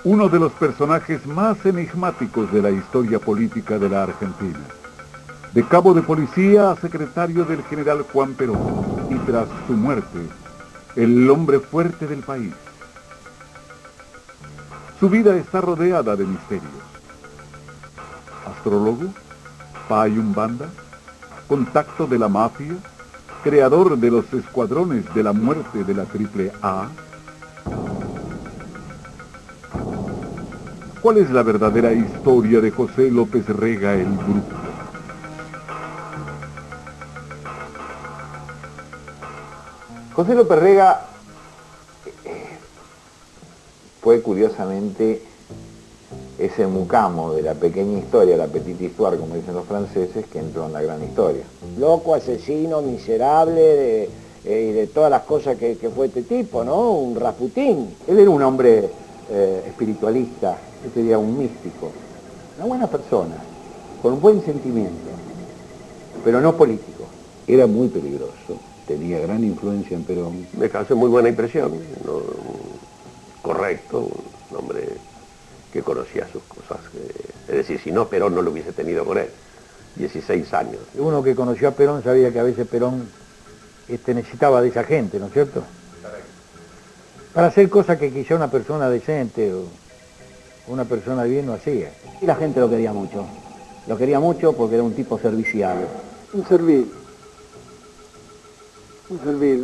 Uno de los personajes más enigmáticos de la historia política de la Argentina. De cabo de policía a secretario del general Juan Perón, y tras su muerte, el hombre fuerte del país. Su vida está rodeada de misterios. Astrólogo, Payumbanda, contacto de la mafia, creador de los escuadrones de la muerte de la AAA. ¿Cuál es la verdadera historia de José López Rega el Brujo? José López Rega fue curiosamente ese mucamo de la pequeña historia, la petite histoire, como dicen los franceses, que entró en la gran historia. Loco, asesino, miserable, y de todas las cosas que fue este tipo, ¿no? Un Rasputín. Él era un hombre espiritualista, yo diría un místico, una buena persona, con un buen sentimiento, pero no político. Era muy peligroso, tenía gran influencia en Perón. Me causó muy buena impresión, correcto, un hombre que conocía sus cosas. Es decir, si no, Perón no lo hubiese tenido con él. 16 años. Uno que conoció a Perón sabía que a veces Perón necesitaba de esa gente, ¿no es cierto? Para hacer cosas que quizá una persona decente o una persona de bien no hacía. Y la gente lo quería mucho. Lo quería mucho porque era un tipo servicial. Un servil,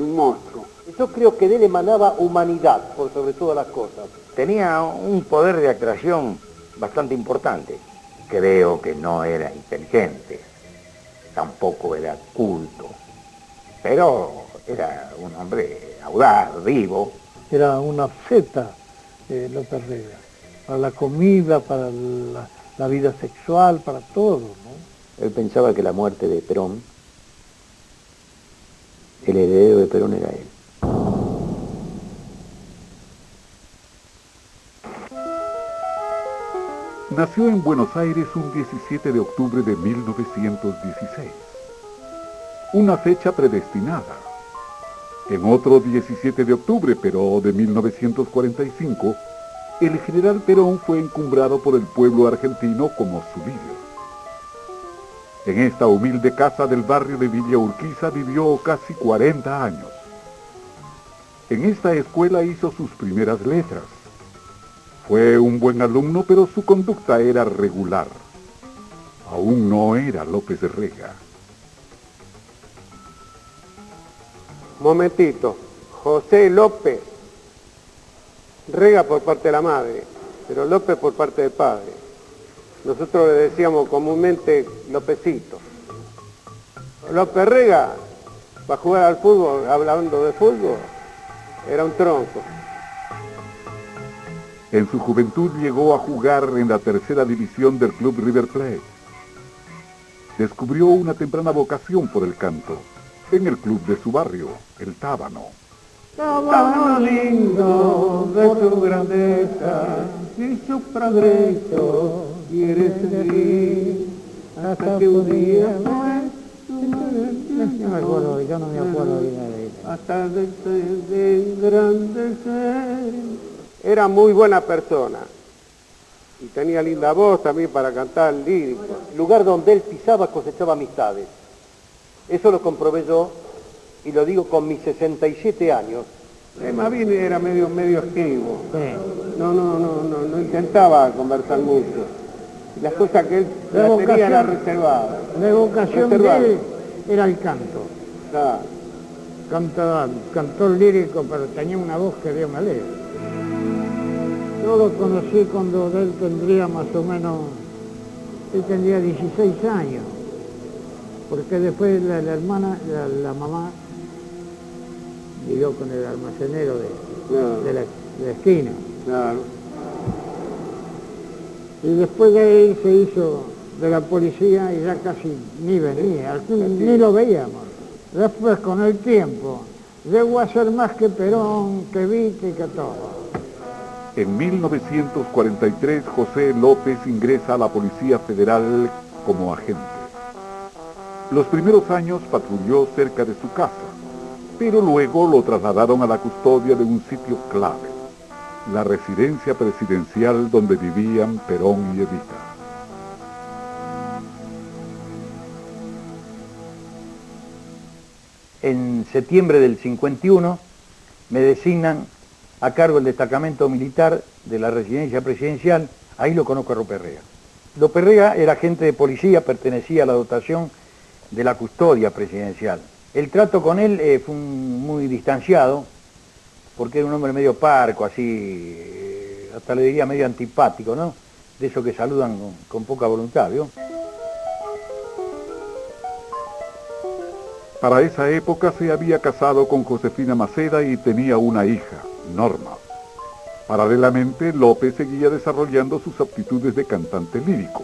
un monstruo. Yo creo que de él emanaba humanidad, por sobre todas las cosas. Tenía un poder de atracción bastante importante. Creo que no era inteligente, tampoco era culto, pero era un hombre audaz, vivo. Era una feta López Rega, para la comida, para la vida sexual, para todo, ¿no? Él pensaba que la muerte de Perón, el heredero de Perón era él. Nació en Buenos Aires un 17 de octubre de 1916. Una fecha predestinada. En otro 17 de octubre, pero de 1945, el general Perón fue encumbrado por el pueblo argentino como su líder. En esta humilde casa del barrio de Villa Urquiza vivió casi 40 años. En esta escuela hizo sus primeras letras. Fue un buen alumno, pero su conducta era regular. Aún no era López Rega. Momentito, José López Rega por parte de la madre, pero López por parte del padre. Nosotros le decíamos comúnmente Lópezito. López Rega, para jugar al fútbol, hablando de fútbol, era un tronco. En su juventud llegó a jugar en la tercera división del club River Plate. Descubrió una temprana vocación por el canto en el club de su barrio, el Tábano. Tábano lindo de su grandeza y su progreso quiere seguir hasta que un día Yo no me acuerdo bien de eso. hasta de engrandecer. Era muy buena persona y tenía linda voz también para cantar lírico. El lugar donde él pisaba cosechaba amistades. Eso lo comprobé yo y lo digo con mis 67 años. Más bien era medio esquivo. No intentaba conversar mucho. Las cosas que él tenía eran reservadas. La vocación de él era el canto. Claro. Cantaba, cantor lírico, pero tenía una voz que dio una letra. Yo lo conocí cuando él tendría más o menos, él tendría 16 años, porque después la hermana, la mamá, vivió con el almacenero de la esquina. Claro. Y después de ahí se hizo de la policía y ya casi ni venía, ni lo veíamos. Después con el tiempo llegó a ser más que Perón, que Vite y que todo. En 1943, José López ingresa a la Policía Federal como agente. Los primeros años patrulló cerca de su casa, pero luego lo trasladaron a la custodia de un sitio clave, la residencia presidencial donde vivían Perón y Evita. En septiembre del 51 me designan a cargo del destacamento militar de la residencia presidencial. Ahí lo conozco a López Rega. López Rega era agente de policía, pertenecía a la dotación de la custodia presidencial. El trato con él fue muy distanciado, porque era un hombre medio parco, así, hasta le diría medio antipático, ¿no? De esos que saludan con poca voluntad, ¿vio? Para esa época se había casado con Josefina Maceda y tenía una hija, Norma. Paralelamente, López seguía desarrollando sus aptitudes de cantante lírico.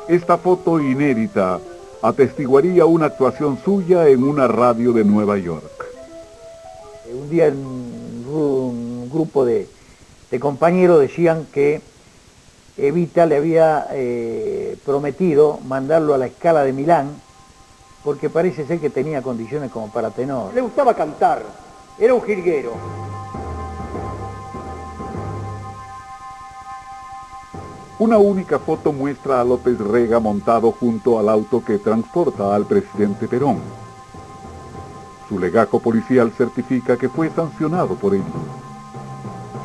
Esta foto inédita atestiguaría una actuación suya en una radio de Nueva York. Un día un grupo de compañeros decían que Evita le había prometido mandarlo a la Scala de Milán, porque parece ser que tenía condiciones como para tenor. Le gustaba cantar, era un jilguero. Una única foto muestra a López Rega montado junto al auto que transporta al presidente Perón. Su legajo policial certifica que fue sancionado por ello.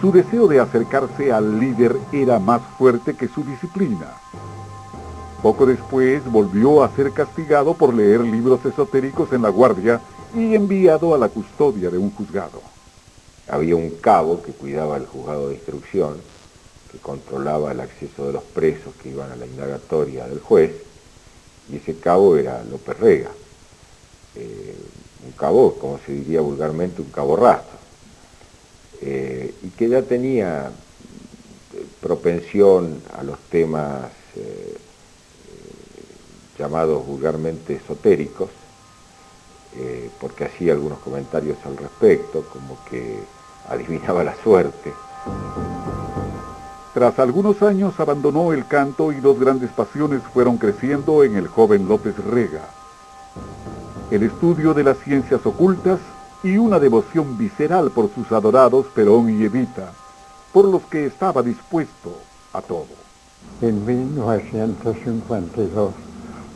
Su deseo de acercarse al líder era más fuerte que su disciplina. Poco después volvió a ser castigado por leer libros esotéricos en la guardia y enviado a la custodia de un juzgado. Había un cabo que cuidaba el juzgado de instrucción, que controlaba el acceso de los presos que iban a la indagatoria del juez, y ese cabo era López Rega. Un cabo, como se diría vulgarmente, un cabo rastro, y que ya tenía propensión a los temas llamados vulgarmente esotéricos, porque hacía algunos comentarios al respecto, como que adivinaba la suerte. Tras algunos años abandonó el canto y dos grandes pasiones fueron creciendo en el joven López Rega: el estudio de las ciencias ocultas y una devoción visceral por sus adorados Perón y Evita, por los que estaba dispuesto a todo. En 1952,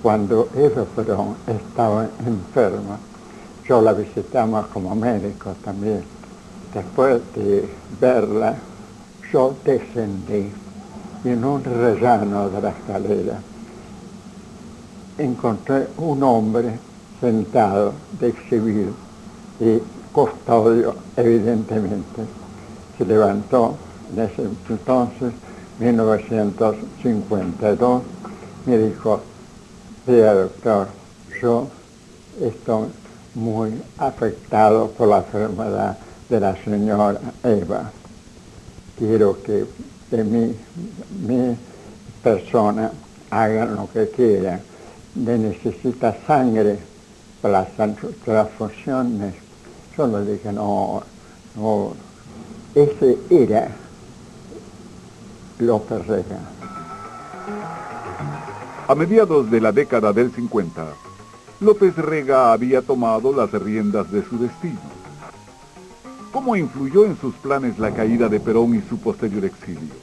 cuando Eva Perón estaba enferma, yo la visitamos como médico también. Después de verla, yo descendí y en un rellano de la escalera encontré un hombre sentado de civil y custodio, evidentemente. Se levantó en ese entonces, 1952, me dijo: "Vea, doctor, yo estoy muy afectado por la enfermedad de la señora Eva. Quiero que de mi persona hagan lo que quieran. Le necesita sangre para las transfusiones". Yo le dije, no, ese era López Rega. A mediados de la década del 50, López Rega había tomado las riendas de su destino. ¿Cómo influyó en sus planes la caída de Perón y su posterior exilio?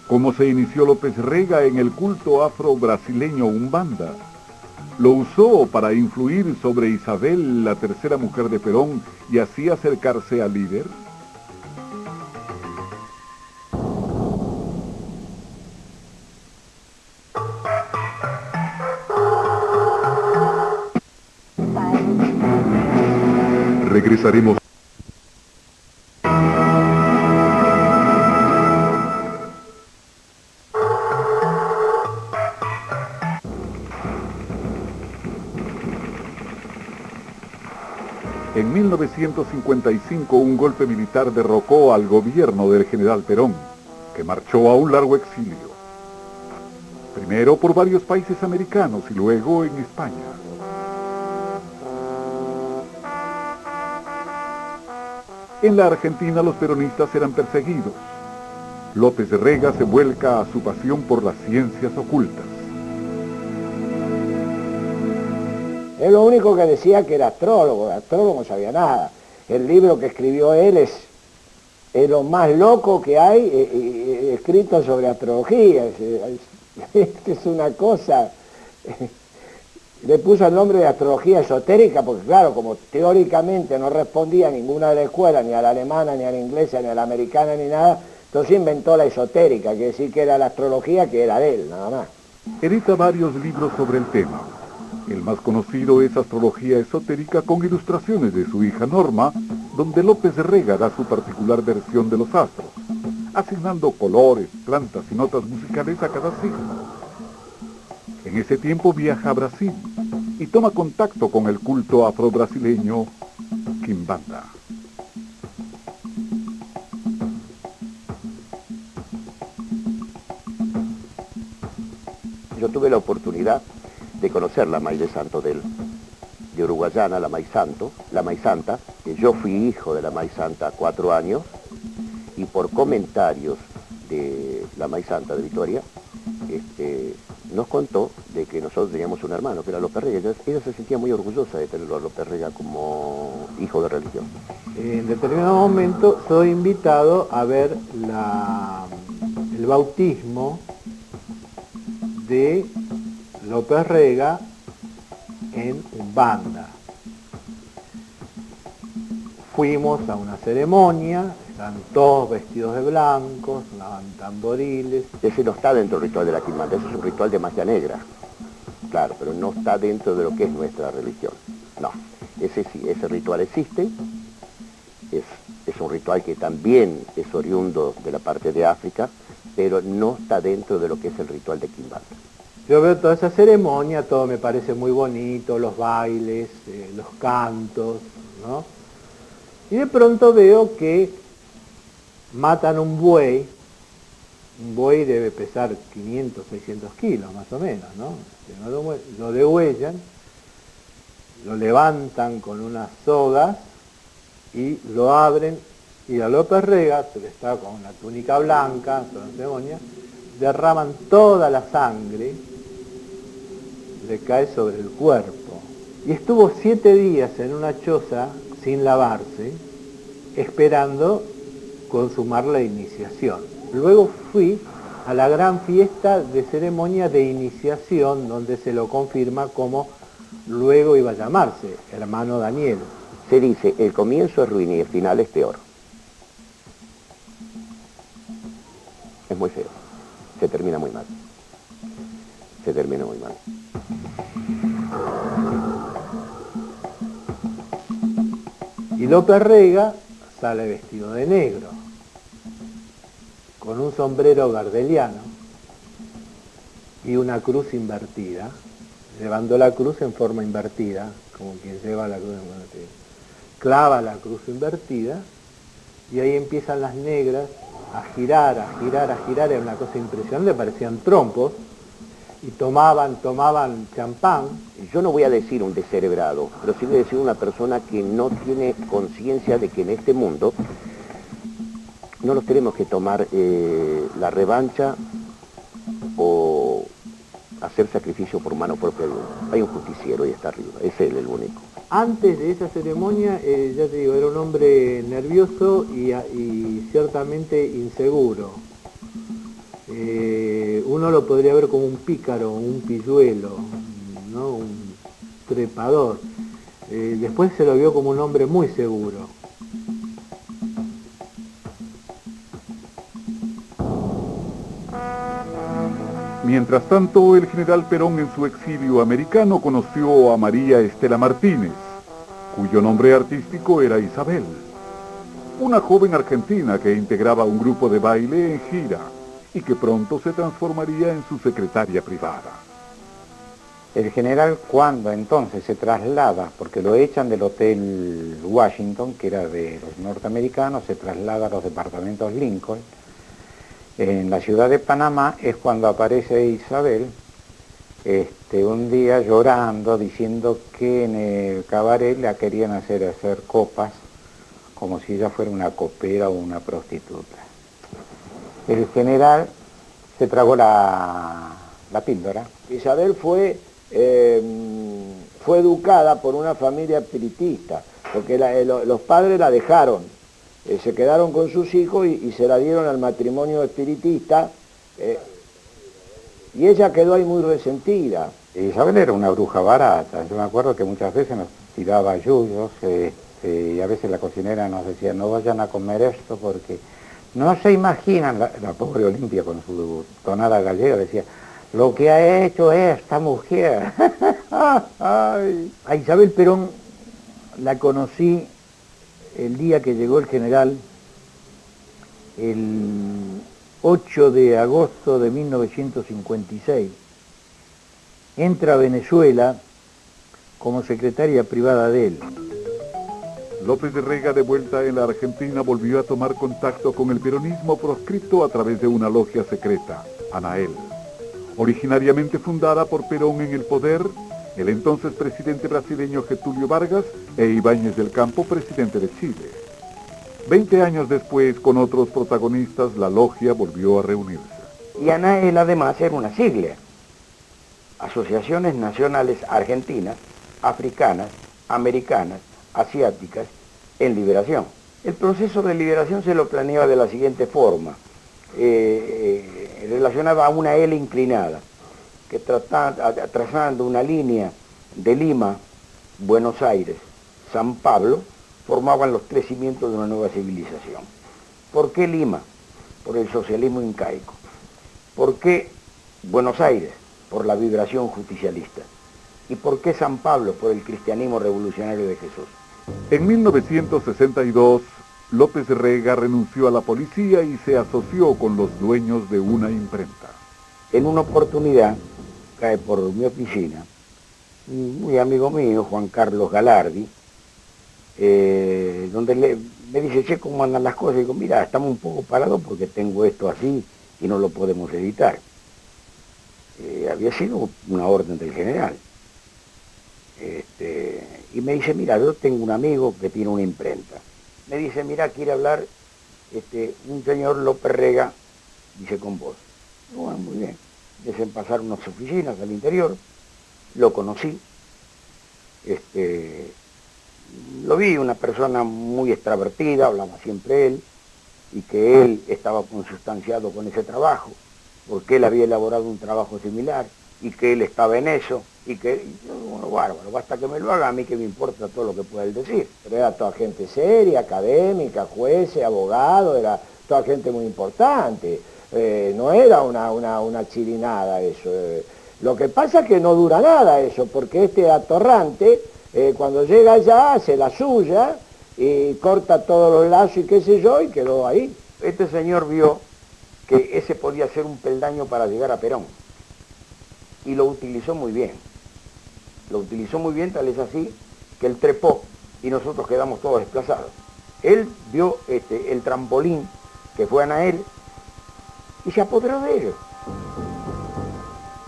¿Cómo se inició López Rega en el culto afro-brasileño Umbanda? ¿Lo usó para influir sobre Isabel, la tercera mujer de Perón, y así acercarse al líder? Regresaremos. En 1955 un golpe militar derrocó al gobierno del general Perón, que marchó a un largo exilio. Primero por varios países americanos y luego en España. En la Argentina los peronistas eran perseguidos. López Rega se vuelca a su pasión por las ciencias ocultas. Él lo único que decía que era astrólogo no sabía nada. El libro que escribió él es es lo más loco que hay escrito sobre astrología. Es una cosa... Le puso el nombre de astrología esotérica porque, claro, como teóricamente no respondía a ninguna de las escuelas, ni a la alemana, ni a la inglesa, ni a la americana, ni nada, entonces inventó la esotérica, quiere decir que era la astrología que era de él, nada más. Edita varios libros sobre el tema. El más conocido es Astrología Esotérica, con ilustraciones de su hija Norma, donde López Rega da su particular versión de los astros, asignando colores, plantas y notas musicales a cada signo. En ese tiempo viaja a Brasil y toma contacto con el culto afro-brasileño Quimbanda. Yo tuve la oportunidad de conocer la Maíz de Santo de Uruguayana, la Maíz Santa, que yo fui hijo de la Maíz Santa 4 años, y por comentarios de la Maíz Santa de Vitoria, nos contó de que nosotros teníamos un hermano, que era López Rega. Ella se sentía muy orgullosa de tenerlo a López Rega como hijo de religión. En determinado momento soy invitado a ver el bautismo de López Rega en Umbanda. Fuimos a una ceremonia, están todos vestidos de blanco, sonaban tamboriles. Ese no está dentro del ritual de la Quimbanda, ese es un ritual de magia negra. Claro, pero no está dentro de lo que es nuestra religión. No, ese sí, ese ritual existe, es un ritual que también es oriundo de la parte de África, pero no está dentro de lo que es el ritual de Quimbanda. Yo veo toda esa ceremonia, todo me parece muy bonito, los bailes, los cantos, ¿no? Y de pronto veo que matan un buey debe pesar 500, 600 kilos más o menos, ¿no? Lo degüellan, lo levantan con unas sogas y lo abren, y a López Rega, que está con una túnica blanca, toda la ceremonia, derraman toda la sangre, le cae sobre el cuerpo. Y estuvo 7 días en una choza sin lavarse, esperando consumar la iniciación. Luego fui a la gran fiesta de ceremonia de iniciación, donde se lo confirma como luego iba a llamarse hermano Daniel. Se dice, el comienzo es ruin y el final es peor. Es muy feo. Se termina muy mal. Se termina muy mal. Y López Rega sale vestido de negro, con un sombrero gardeliano y una cruz invertida, llevando la cruz en forma invertida, como quien lleva la cruz invertida. Clava la cruz invertida y ahí empiezan las negras a girar, era una cosa impresionante, parecían trompos, y tomaban champán. Yo no voy a decir un descerebrado, pero sí voy a decir una persona que no tiene conciencia de que en este mundo no nos tenemos que tomar la revancha o hacer sacrificio por mano propia de uno. Hay un justiciero y está arriba, es él el único. Antes de esa ceremonia, ya te digo, era un hombre nervioso y ciertamente inseguro. Uno lo podría ver como un pícaro, un pilluelo, ¿no? Un trepador. Después se lo vio como un hombre muy seguro. Mientras tanto, el general Perón en su exilio americano conoció a María Estela Martínez, cuyo nombre artístico era Isabel, una joven argentina que integraba un grupo de baile en gira y que pronto se transformaría en su secretaria privada. El general, cuando entonces se traslada, porque lo echan del Hotel Washington, que era de los norteamericanos, se traslada a los departamentos Lincoln, en la ciudad de Panamá, es cuando aparece Isabel, un día llorando, diciendo que en el cabaret la querían hacer copas, como si ella fuera una copera o una prostituta. El general se tragó la píldora. Isabel fue educada por una familia espiritista, porque los padres la dejaron se quedaron con sus hijos y se la dieron al matrimonio espiritista, y ella quedó ahí muy resentida. Isabel era una bruja barata, yo me acuerdo que muchas veces nos tiraba yuyos, y a veces la cocinera nos decía, no vayan a comer esto porque no se imaginan, la pobre Olimpia con su tonada gallega decía, lo que ha hecho esta mujer. A Isabel Perón la conocí el día que llegó el general, el 8 de agosto de 1956. Entra a Venezuela como secretaria privada de él. López de Rega, de vuelta en la Argentina, volvió a tomar contacto con el peronismo proscripto a través de una logia secreta, ANAEL, originariamente fundada por Perón en el poder, el entonces presidente brasileño Getúlio Vargas e Ibáñez del Campo, presidente de Chile. 20 años después, con otros protagonistas, la logia volvió a reunirse. Y ANAEL además era una sigla, Asociaciones Nacionales Argentinas, Africanas, Americanas, Asiáticas, en liberación. El proceso de liberación se lo planeaba de la siguiente forma, relacionaba a una L inclinada, que trazando una línea de Lima, Buenos Aires, San Pablo, formaban los tres cimientos de una nueva civilización. ¿Por qué Lima? Por el socialismo incaico. ¿Por qué Buenos Aires? Por la vibración justicialista. ¿Y por qué San Pablo? Por el cristianismo revolucionario de Jesús. En 1962, López de Rega renunció a la policía y se asoció con los dueños de una imprenta. En una oportunidad, cae por mi oficina, un muy amigo mío, Juan Carlos Galardi, donde me dice, che, ¿cómo andan las cosas? Y digo, mira, estamos un poco parados porque tengo esto así y no lo podemos editar. Había sido una orden del general. Y me dice, mira, yo tengo un amigo que tiene una imprenta. Me dice, mira, quiere hablar un señor López Rega, dice, con vos. Bueno, muy bien. Desen pasar unas oficinas al interior, lo conocí, lo vi, una persona muy extravertida, hablaba siempre él, y que él estaba consustanciado con ese trabajo, porque él había elaborado un trabajo similar, y que él estaba en eso, y que, bueno, bárbaro, basta que me lo haga, a mí que me importa todo lo que pueda él decir. Pero era toda gente seria, académica, jueces, abogados, era toda gente muy importante. No era una chirinada eso. Lo que pasa es que no dura nada eso, porque este atorrante, cuando llega allá, hace la suya, y corta todos los lazos y qué sé yo, y quedó ahí. Este señor vio que ese podía ser un peldaño para llegar a Perón, y lo utilizó muy bien. Lo utilizó muy bien, tal es así, que él trepó, y nosotros quedamos todos desplazados. Él vio el trampolín que fue ANAEL, y se apoderó de ellos.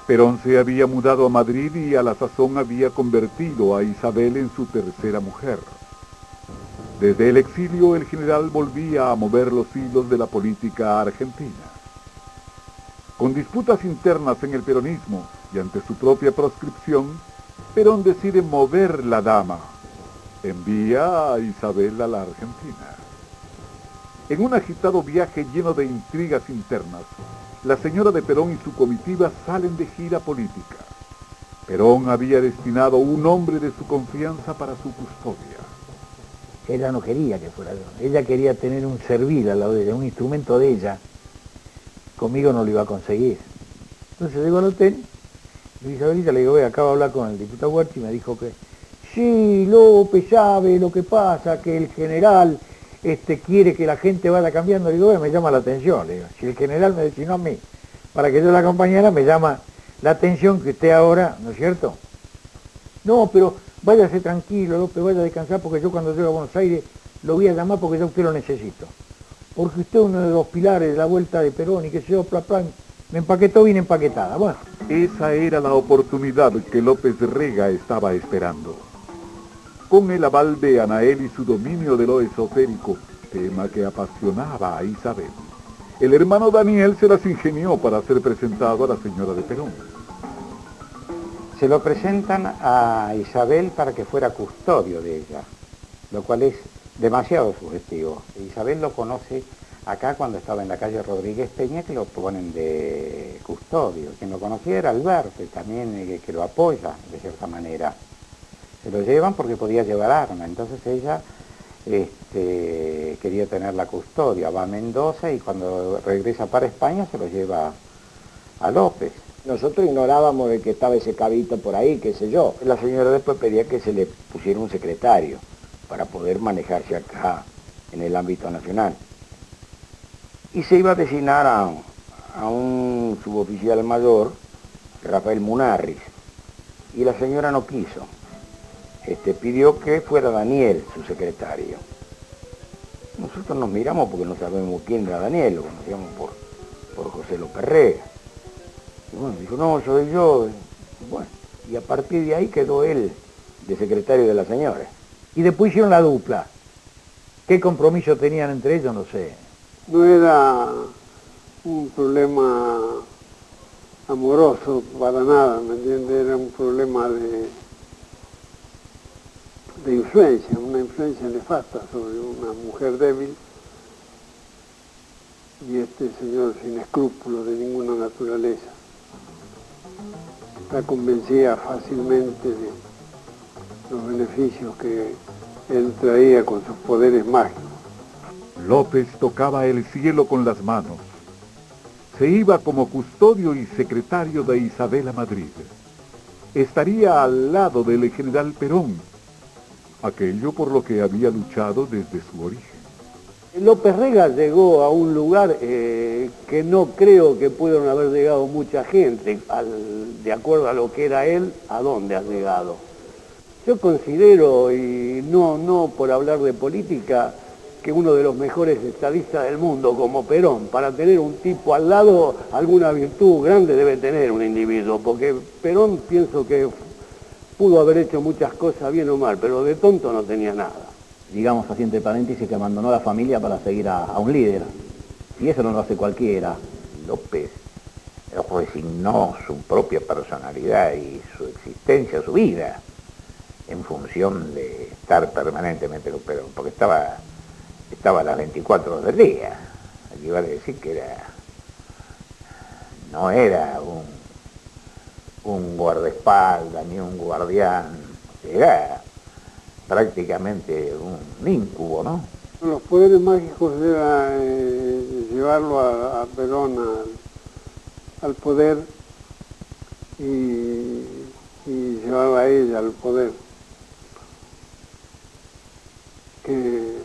Perón se había mudado a Madrid y a la sazón había convertido a Isabel en su tercera mujer. Desde el exilio, el general volvía a mover los hilos de la política argentina. Con disputas internas en el peronismo y ante su propia proscripción, Perón decide mover la dama. Envía a Isabel a la Argentina. En un agitado viaje lleno de intrigas internas, la señora de Perón y su comitiva salen de gira política. Perón había destinado un hombre de su confianza para su custodia. Ella no quería que fuera yo. Ella quería tener un servil al lado de ella, un instrumento de ella. Conmigo no lo iba a conseguir. Entonces llego al hotel, y Isabelita le digo, ve, acabo de hablar con el diputado Huerta y me dijo que, sí, López sabe lo que pasa, que el general quiere que la gente vaya cambiando. Le digo, ve, me llama la atención. Le digo, si el general me designó a mí para que yo la acompañara, me llama la atención que usted ahora, ¿no es cierto? No, pero váyase tranquilo, López, vaya a descansar, porque yo cuando llego a Buenos Aires lo voy a llamar porque ya usted lo necesito. Porque usted es uno de los pilares de la vuelta de Perón y que se yo, plan, me empaquetó bien empaquetada. Bueno. Esa era la oportunidad que López de Rega estaba esperando. Con el aval de ANAEL y su dominio de lo esotérico, tema que apasionaba a Isabel, el hermano Daniel se las ingenió para ser presentado a la señora de Perón. Se lo presentan a Isabel para que fuera custodio de ella, lo cual es demasiado sugestivo. Isabel lo conoce acá cuando estaba en la calle Rodríguez Peña, que lo ponen de custodio. Quien lo conocía era Alberto, también que lo apoya de cierta manera. Se lo llevan porque podía llevar arma, entonces ella quería tener la custodia, va a Mendoza y cuando regresa para España se lo lleva a López. Nosotros ignorábamos de que estaba ese cabito por ahí, qué sé yo. La señora después pedía que se le pusiera un secretario para poder manejarse acá en el ámbito nacional. Y se iba a designar a un suboficial mayor, Rafael Munarriz, y la señora no quiso. Pidió que fuera Daniel su secretario. Nosotros nos miramos porque no sabemos quién era Daniel, lo conocíamos por José López Rega. Y bueno, dijo, no, soy yo. Bueno, y a partir de ahí quedó él de secretario de la señora. Y después hicieron la dupla. ¿Qué compromiso tenían entre ellos? No sé. No era un problema amoroso para nada, ¿me entiendes? Era un problema de influencia, una influencia nefasta sobre una mujer débil y este señor sin escrúpulos de ninguna naturaleza. La convencía fácilmente de los beneficios que él traía con sus poderes mágicos. López tocaba el cielo con las manos. Se iba como custodio y secretario de Isabel a Madrid. Estaría al lado del general Perón, aquello por lo que había luchado desde su origen. López Rega llegó a un lugar que no creo que pudieron haber llegado mucha gente, de acuerdo a lo que era él, a dónde ha llegado. Yo considero, y no por hablar de política, que uno de los mejores estadistas del mundo, como Perón, para tener un tipo al lado, alguna virtud grande debe tener un individuo, porque Perón pienso que pudo haber hecho muchas cosas bien o mal, pero de tonto no tenía nada. Digamos así entre paréntesis que abandonó la familia para seguir a un líder. Y eso no lo hace cualquiera. López resignó su propia personalidad y su existencia, su vida, en función de estar permanentemente con Perón, porque estaba a las 24 horas del día. Aquí vale decir que no era un guardaespaldas ni un guardián, era prácticamente un incubo, ¿no? Los poderes mágicos era llevarlo a Perón al poder y llevarla a ella al poder, que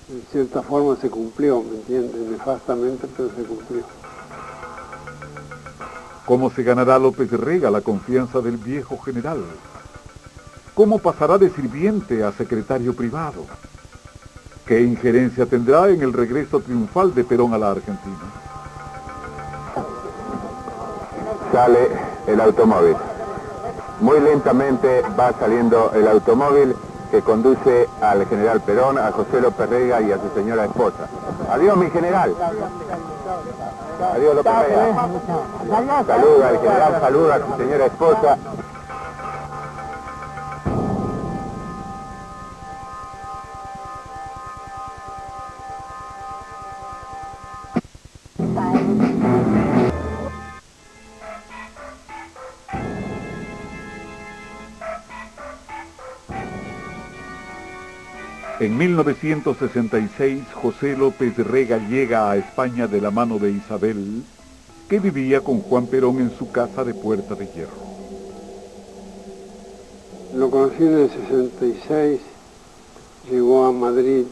en cierta forma se cumplió, ¿me entiendes? Nefastamente, pero se cumplió. ¿Cómo se ganará López Rega la confianza del viejo general? ¿Cómo pasará de sirviente a secretario privado? ¿Qué injerencia tendrá en el regreso triunfal de Perón a la Argentina? Sale el automóvil. Muy lentamente va saliendo el automóvil que conduce al general Perón, a José López Rega y a su señora esposa. Adiós, mi general. Adiós, López Rega. Saluda al general, saluda a su señora esposa. En 1966, José López Rega llega a España de la mano de Isabel, que vivía con Juan Perón en su casa de Puerta de Hierro. Lo conocí en el 66, llegó a Madrid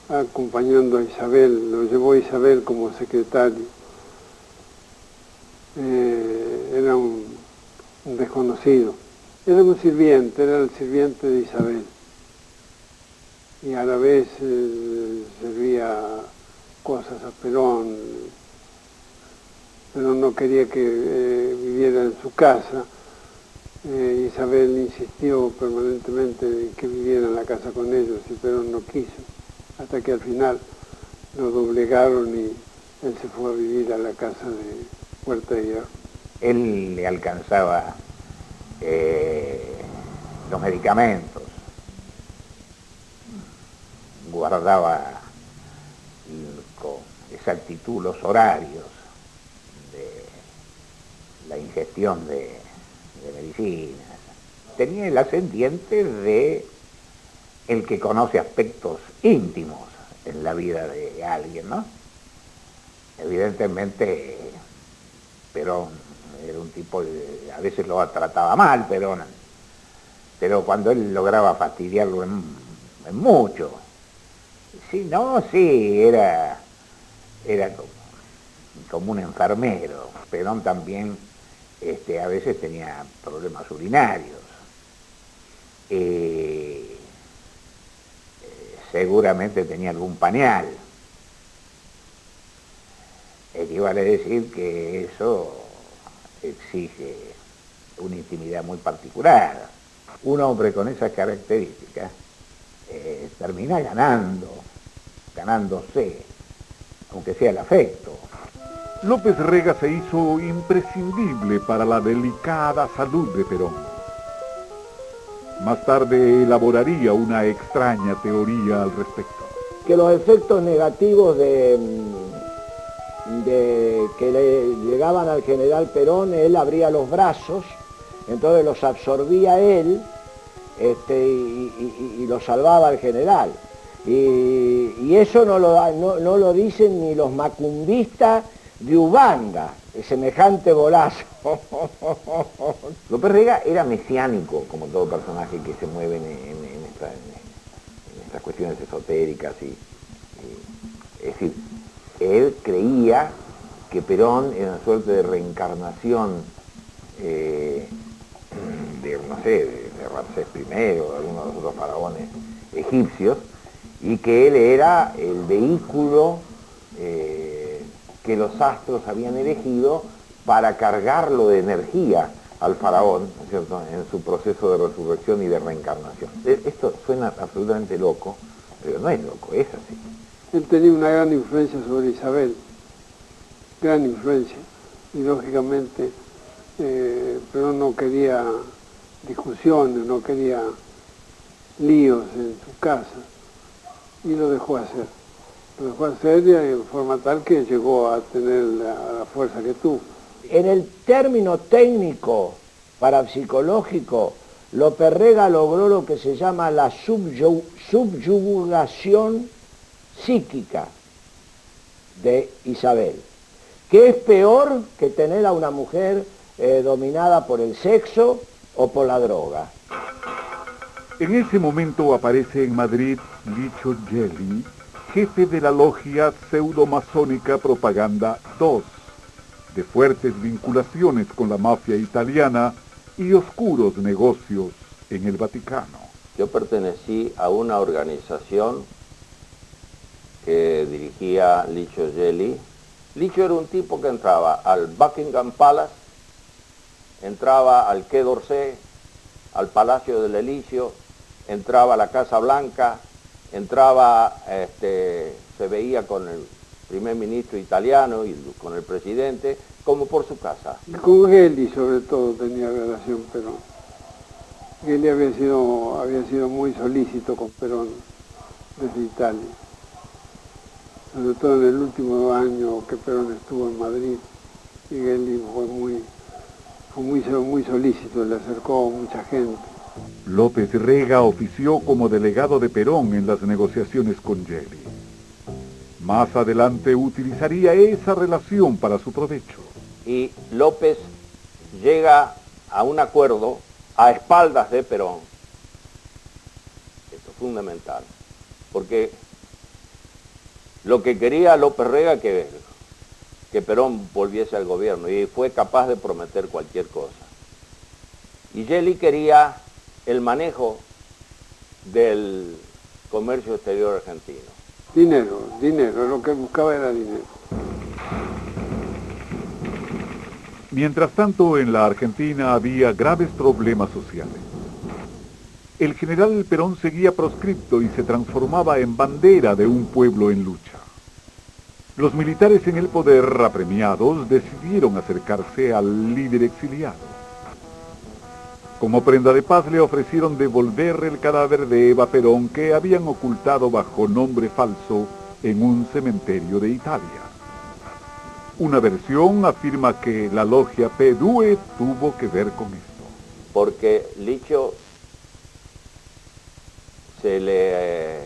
acompañando a Isabel, lo llevó Isabel como secretario. Era un desconocido, era un sirviente, era el sirviente de Isabel. Y a la vez servía cosas a Perón. Perón no quería que viviera en su casa. Isabel insistió permanentemente en que viviera en la casa con ellos y Perón no quiso, hasta que al final lo doblegaron y él se fue a vivir a la casa de Puerta de Hierro. Él le alcanzaba los medicamentos. guardaba con exactitud los horarios de la ingestión de medicinas. Tenía el ascendiente de el que conoce aspectos íntimos en la vida de alguien, ¿no? Evidentemente, Perón era un tipo, a veces lo trataba mal, Perón, pero cuando él lograba fastidiarlo en mucho. Sí, no, sí, era como un enfermero. Perón también a veces tenía problemas urinarios. Seguramente tenía algún pañal. Equivale a decir que eso exige una intimidad muy particular. Un hombre con esas características termina ganándose, aunque sea el afecto. López Rega se hizo imprescindible para la delicada salud de Perón. Más tarde elaboraría una extraña teoría al respecto. Que los efectos negativos que le llegaban al general Perón, él abría los brazos, entonces los absorbía él y lo salvaba al general. Y eso no lo dicen ni los macumbistas de Uganda, semejante golazo. López Rega era mesiánico, como todo personaje que se mueve en estas cuestiones esotéricas. Es decir, él creía que Perón era una suerte de reencarnación de Ramsés I o de alguno de los otros faraones egipcios, y que él era el vehículo que los astros habían elegido para cargarlo de energía al faraón, ¿no es cierto?, en su proceso de resurrección y de reencarnación. Esto suena absolutamente loco, pero no es loco, es así. Él tenía una gran influencia sobre Isabel, gran influencia, y lógicamente Perón no quería discusiones, no quería líos en su casa, y lo dejó hacer. Lo dejó hacer de forma tal que llegó a tener la fuerza que tuvo. En el término técnico parapsicológico, López Rega logró lo que se llama la subyugación psíquica de Isabel, que es peor que tener a una mujer dominada por el sexo o por la droga. En ese momento aparece en Madrid Licho Gelli, jefe de la logia pseudomasónica Propaganda II, de fuertes vinculaciones con la mafia italiana y oscuros negocios en el Vaticano. Yo pertenecí a una organización que dirigía Licho Gelli. Licho era un tipo que entraba al Buckingham Palace, entraba al Quai d'Orsay, al Palacio del Elíseo, entraba a la Casa Blanca, entraba, se veía con el primer ministro italiano y con el presidente, como por su casa. Y con Gelli sobre todo tenía relación Perón. Gelli había sido muy solícito con Perón desde Italia. Sobre todo en el último año que Perón estuvo en Madrid, y Gelli fue muy solícito, le acercó a mucha gente. López Rega ofició como delegado de Perón en las negociaciones con Gelli. Más adelante utilizaría esa relación para su provecho. Y López llega a un acuerdo a espaldas de Perón. Esto es fundamental, porque lo que quería López Rega que Perón volviese al gobierno, y fue capaz de prometer cualquier cosa. Y Gelli quería el manejo del comercio exterior argentino. Dinero, lo que buscaba era dinero. Mientras tanto, en la Argentina había graves problemas sociales. El general Perón seguía proscripto y se transformaba en bandera de un pueblo en lucha. Los militares en el poder, apremiados, decidieron acercarse al líder exiliado. Como prenda de paz le ofrecieron devolver el cadáver de Eva Perón que habían ocultado bajo nombre falso en un cementerio de Italia. Una versión afirma que la logia P2 tuvo que ver con esto. Porque Licho se le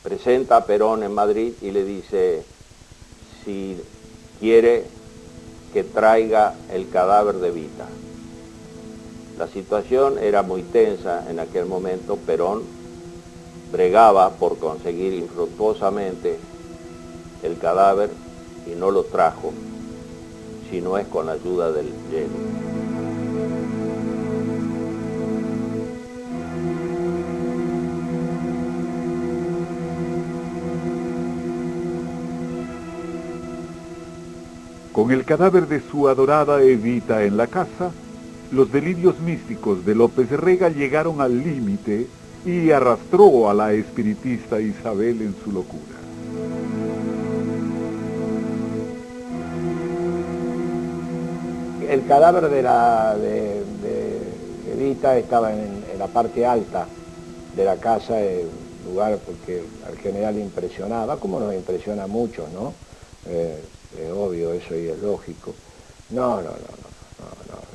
presenta a Perón en Madrid y le dice si quiere que traiga el cadáver de Evita. La situación era muy tensa en aquel momento. Perón bregaba por conseguir infructuosamente el cadáver y no lo trajo, si no es con la ayuda del Gelli. Con el cadáver de su adorada Evita en la casa, los delirios místicos de López Rega llegaron al límite y arrastró a la espiritista Isabel en su locura. El cadáver de Evita estaba en la parte alta de la casa, lugar porque al general impresionaba, como nos impresiona mucho, ¿no? Es obvio eso y es lógico. No,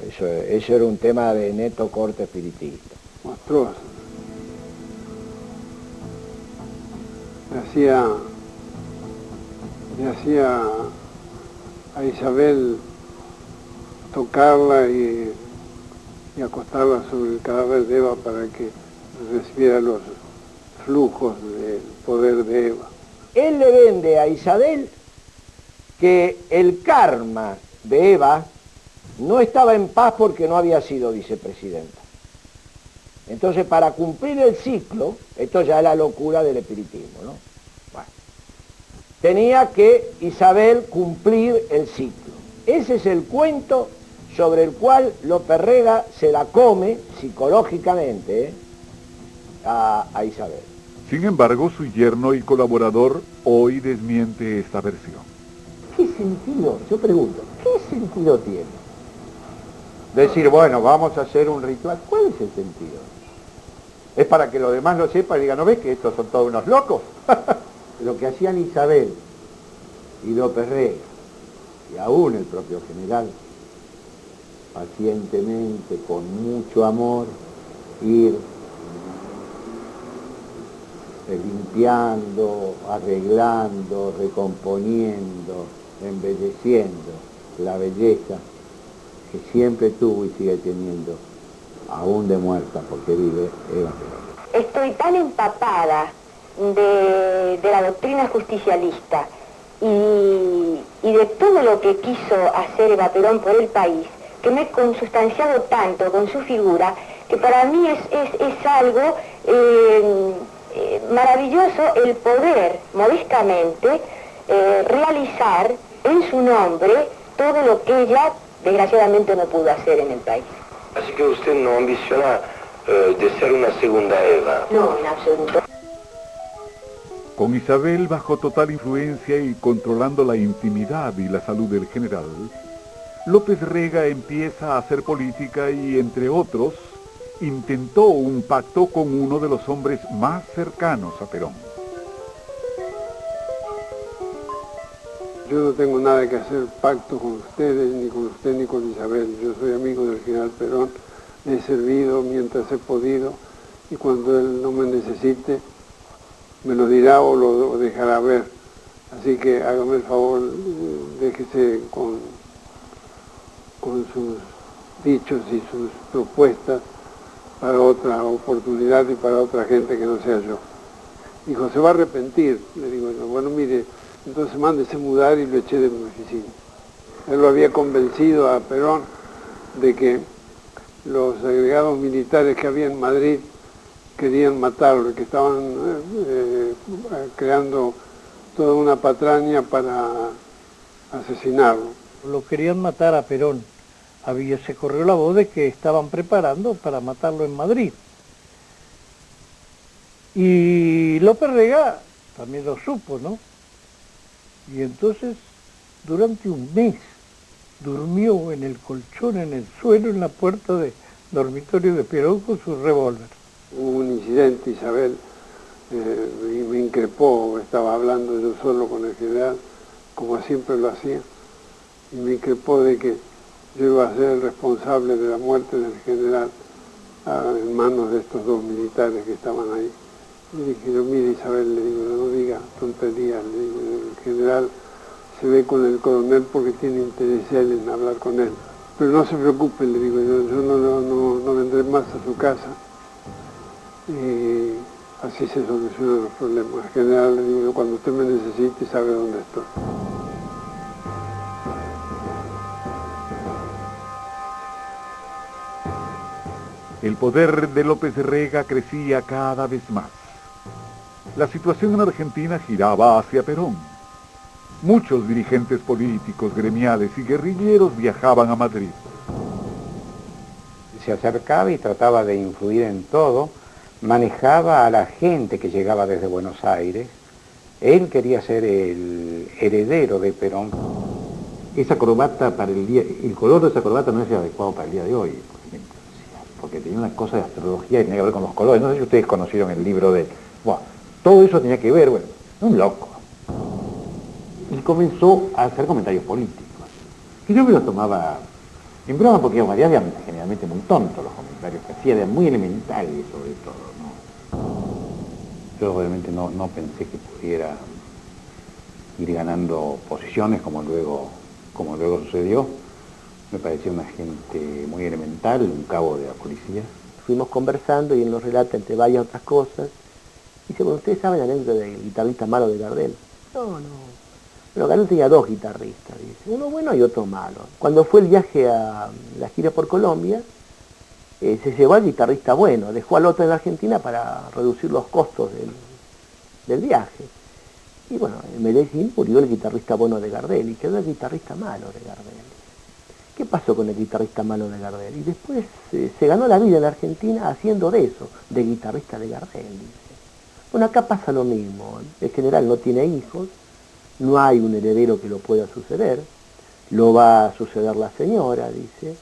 eso era un tema de neto corte espiritista. Monstruoso. Le hacía a Isabel tocarla y acostarla sobre el cadáver de Eva para que recibiera los flujos del poder de Eva. Él le vende a Isabel que el karma de Eva no estaba en paz porque no había sido vicepresidenta. Entonces, para cumplir el ciclo, esto ya es la locura del espiritismo, ¿no? Bueno, tenía que Isabel cumplir el ciclo. Ese es el cuento sobre el cual López Rega se la come psicológicamente a Isabel. Sin embargo, su yerno y colaborador hoy desmiente esta versión. ¿Qué sentido? Yo pregunto, ¿qué sentido tiene? Decir, bueno, vamos a hacer un ritual. ¿Cuál es el sentido? Es para que los demás lo sepan y digan, ¿no ves que estos son todos unos locos? Lo que hacían Isabel y López Rega, y aún el propio general, pacientemente, con mucho amor, ir limpiando, arreglando, recomponiendo, embelleciendo la belleza que siempre tuvo y sigue teniendo, aún de muerta, porque vive Eva Perón. Estoy tan empapada de la doctrina justicialista y de todo lo que quiso hacer Eva Perón por el país, que me he consustanciado tanto con su figura, que para mí es algo maravilloso el poder modestamente realizar en su nombre todo lo que ella desgraciadamente no pudo hacer en el país. Así que usted no ambiciona de ser una segunda Eva. No, en absoluto. Con Isabel bajo total influencia y controlando la intimidad y la salud del general, López Rega empieza a hacer política y, entre otros, intentó un pacto con uno de los hombres más cercanos a Perón. Yo no tengo nada que hacer pacto con ustedes, ni con usted, ni con Isabel. Yo soy amigo del general Perón, le he servido mientras he podido, y cuando él no me necesite, me lo dirá o lo dejará ver. Así que hágame el favor, déjese con sus dichos y sus propuestas para otra oportunidad y para otra gente que no sea yo. Dijo, se va a arrepentir. Le digo, bueno, mire, entonces mándese mudar y lo eché de mi oficina. Él lo había convencido a Perón de que los agregados militares que había en Madrid querían matarlo, que estaban creando toda una patraña para asesinarlo. Lo querían matar a Perón. Se corrió la voz de que estaban preparando para matarlo en Madrid. Y López Rega también lo supo, ¿no? Y entonces, durante un mes, durmió en el colchón, en el suelo, en la puerta dormitorio de Perón con su revólver. Hubo un incidente, Isabel, y me increpó, estaba hablando yo solo con el general, como siempre lo hacía, y me increpó de que yo iba a ser el responsable de la muerte del general en manos de estos dos militares que estaban ahí. Y dije yo, mire Isabel, le digo, no diga tonterías, le digo, el general se ve con el coronel porque tiene interés él en hablar con él. Pero no se preocupe, le digo, yo no vendré más a su casa. Y así se solucionan los problemas. En general, le digo, cuando usted me necesite sabe dónde estoy. El poder de López Rega crecía cada vez más. La situación en Argentina giraba hacia Perón. Muchos dirigentes políticos, gremiales y guerrilleros viajaban a Madrid. Se acercaba y trataba de influir en todo, manejaba a la gente que llegaba desde Buenos Aires. Él quería ser el heredero de Perón. Esa corbata para el color de esa corbata no es adecuado para el día de hoy, porque tenía una cosa de astrología y tenía que ver con los colores. No sé si ustedes conocieron el libro de... Bueno, todo eso tenía que ver, bueno, un loco. Y comenzó a hacer comentarios políticos. Y yo me lo tomaba en broma porque eran generalmente muy tontos los comentarios que hacía, eran muy elementales sobre todo, ¿no? Yo realmente no pensé que pudiera ir ganando posiciones como luego sucedió. Me parecía una gente muy elemental, un cabo de la policía. Fuimos conversando y él nos relata entre varias otras cosas. Dice, bueno, ¿ustedes saben la anécdota del guitarrista malo de Gardel? No. Pero Gardel tenía dos guitarristas, dice, uno bueno y otro malo. Cuando fue el viaje a la gira por Colombia, se llevó al guitarrista bueno, dejó al otro en Argentina para reducir los costos del viaje. Y bueno, en Medellín murió el guitarrista bueno de Gardel y quedó el guitarrista malo de Gardel. ¿Qué pasó con el guitarrista malo de Gardel? Y después se ganó la vida en Argentina haciendo de eso, de guitarrista de Gardel, dice. Bueno, acá pasa lo mismo. El general no tiene hijos, no hay un heredero que lo pueda suceder, lo va a suceder la señora, dice,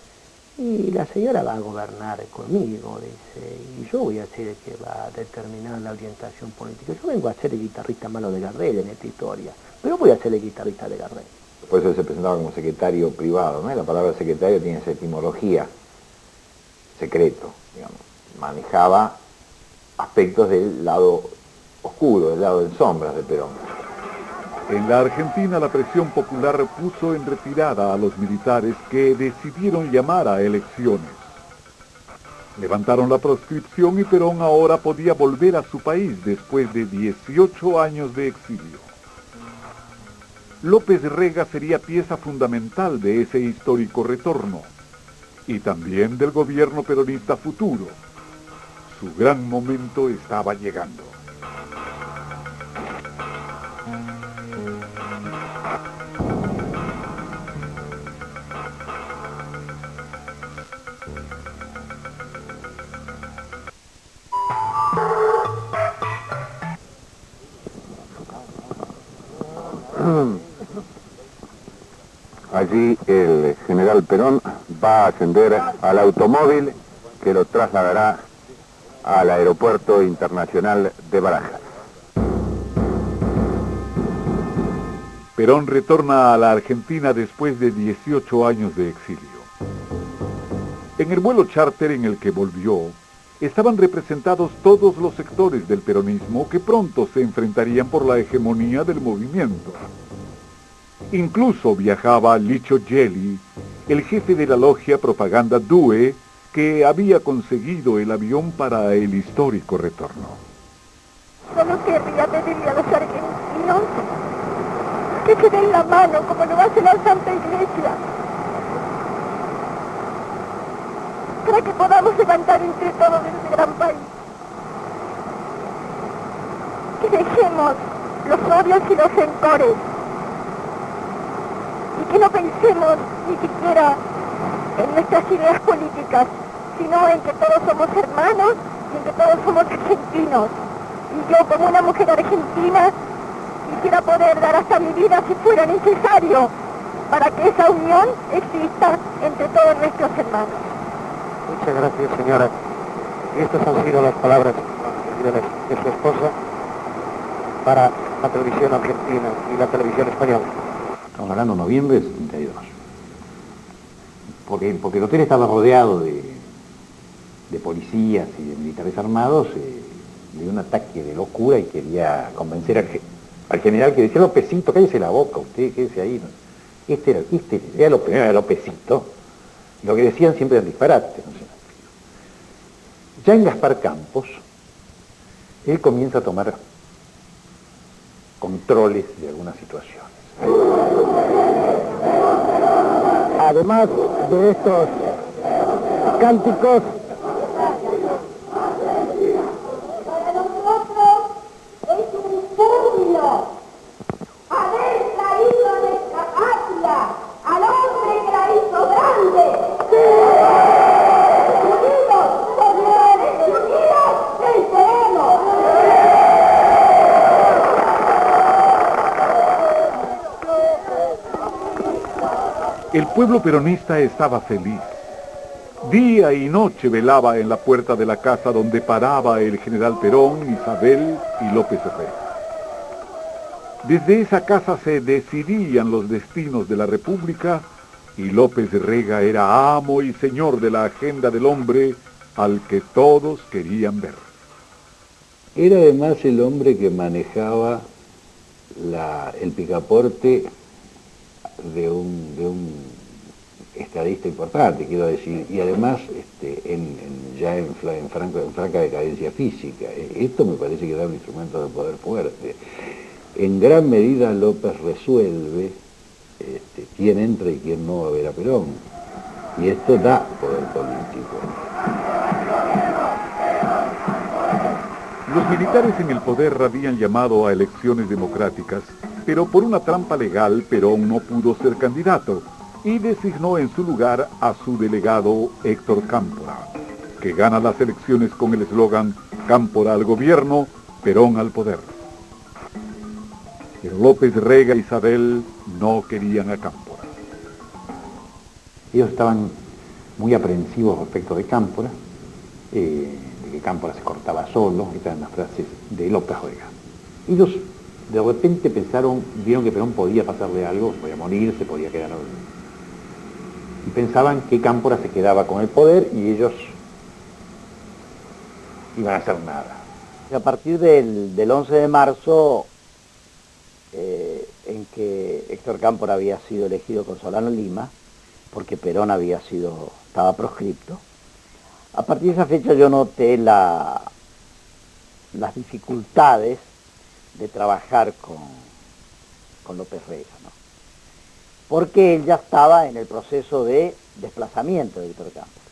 y la señora va a gobernar conmigo, dice, y yo voy a ser el que va a determinar la orientación política. Yo vengo a ser el guitarrista malo de Gardel en esta historia, pero voy a ser el guitarrista de Gardel. Por eso él se presentaba como secretario privado, ¿no? La palabra secretario tiene esa etimología, secreto, digamos. Manejaba aspectos del lado oscuro, del lado de sombras de Perón. En la Argentina la presión popular puso en retirada a los militares que decidieron llamar a elecciones. Levantaron la proscripción y Perón ahora podía volver a su país después de 18 años de exilio. López Rega sería pieza fundamental de ese histórico retorno y también del gobierno peronista futuro. Su gran momento estaba llegando. Allí el general Perón va a ascender al automóvil que lo trasladará al aeropuerto internacional de Barajas. Perón retorna a la Argentina después de 18 años de exilio. En el vuelo charter en el que volvió, estaban representados todos los sectores del peronismo que pronto se enfrentarían por la hegemonía del movimiento. Incluso viajaba Licio Gelli, el jefe de la logia Propaganda Due, que había conseguido el avión para el histórico retorno. Solo querría pedirle a los argentinos que se den la mano como lo hace la Santa Iglesia, para que podamos levantar entre todos este gran país. Que dejemos los odios y los rencores, y que no pensemos ni siquiera en nuestras ideas políticas, sino en que todos somos hermanos y en que todos somos argentinos. Y yo, como una mujer argentina, quisiera poder dar hasta mi vida si fuera necesario para que esa unión exista entre todos nuestros hermanos. Muchas gracias, señora. Y estas han sido las palabras de su esposa para la televisión argentina y la televisión española. Estamos hablando de noviembre del 72. Porque el hotel estaba rodeado de policías y de militares armados, le dio un ataque de locura y quería convencer al general que decía: Lópezito, cállese la boca, usted quédese ahí. Este era lo primero, era Lópezito. Lo que decían siempre eran disparates. No sé. Ya en Gaspar Campos, él comienza a tomar controles de algunas situaciones. Además de estos cánticos, para nosotros es un júbilo haber traído a nuestra patria al hombre que la hizo grande. Unidos, solidariamente unidos, venceremos. El pueblo peronista estaba feliz. Día y noche velaba en la puerta de la casa donde paraba el general Perón, Isabel y López Rega. Desde esa casa se decidían los destinos de la República y López Rega era amo y señor de la agenda del hombre al que todos querían ver. Era además el hombre que manejaba el picaporte de un estadista importante, quiero decir, y además ya en franca decadencia física. Esto me parece que era un instrumento de poder fuerte. En gran medida López resuelve quién entra y quién no va a ver a Perón, y esto da poder político. Los militares en el poder habían llamado a elecciones democráticas, pero por una trampa legal Perón no pudo ser candidato y designó en su lugar a su delegado Héctor Cámpora, que gana las elecciones con el eslogan Cámpora al gobierno, Perón al poder. Pero López Rega e Isabel no querían a Cámpora. Ellos estaban muy aprensivos respecto de Cámpora, de que Cámpora se cortaba solo. Estas eran las frases de López Rega. Ellos de repente vieron que Perón podía pasarle algo, podía morirse, podía quedar... Y pensaban que Cámpora se quedaba con el poder y ellos iban a hacer nada. A partir del 11 de marzo, en que Héctor Cámpora había sido elegido con Solano Lima, porque Perón estaba proscripto, a partir de esa fecha yo noté las dificultades de trabajar con López Rega, ¿no? Porque él ya estaba en el proceso de desplazamiento de Héctor Cámpora.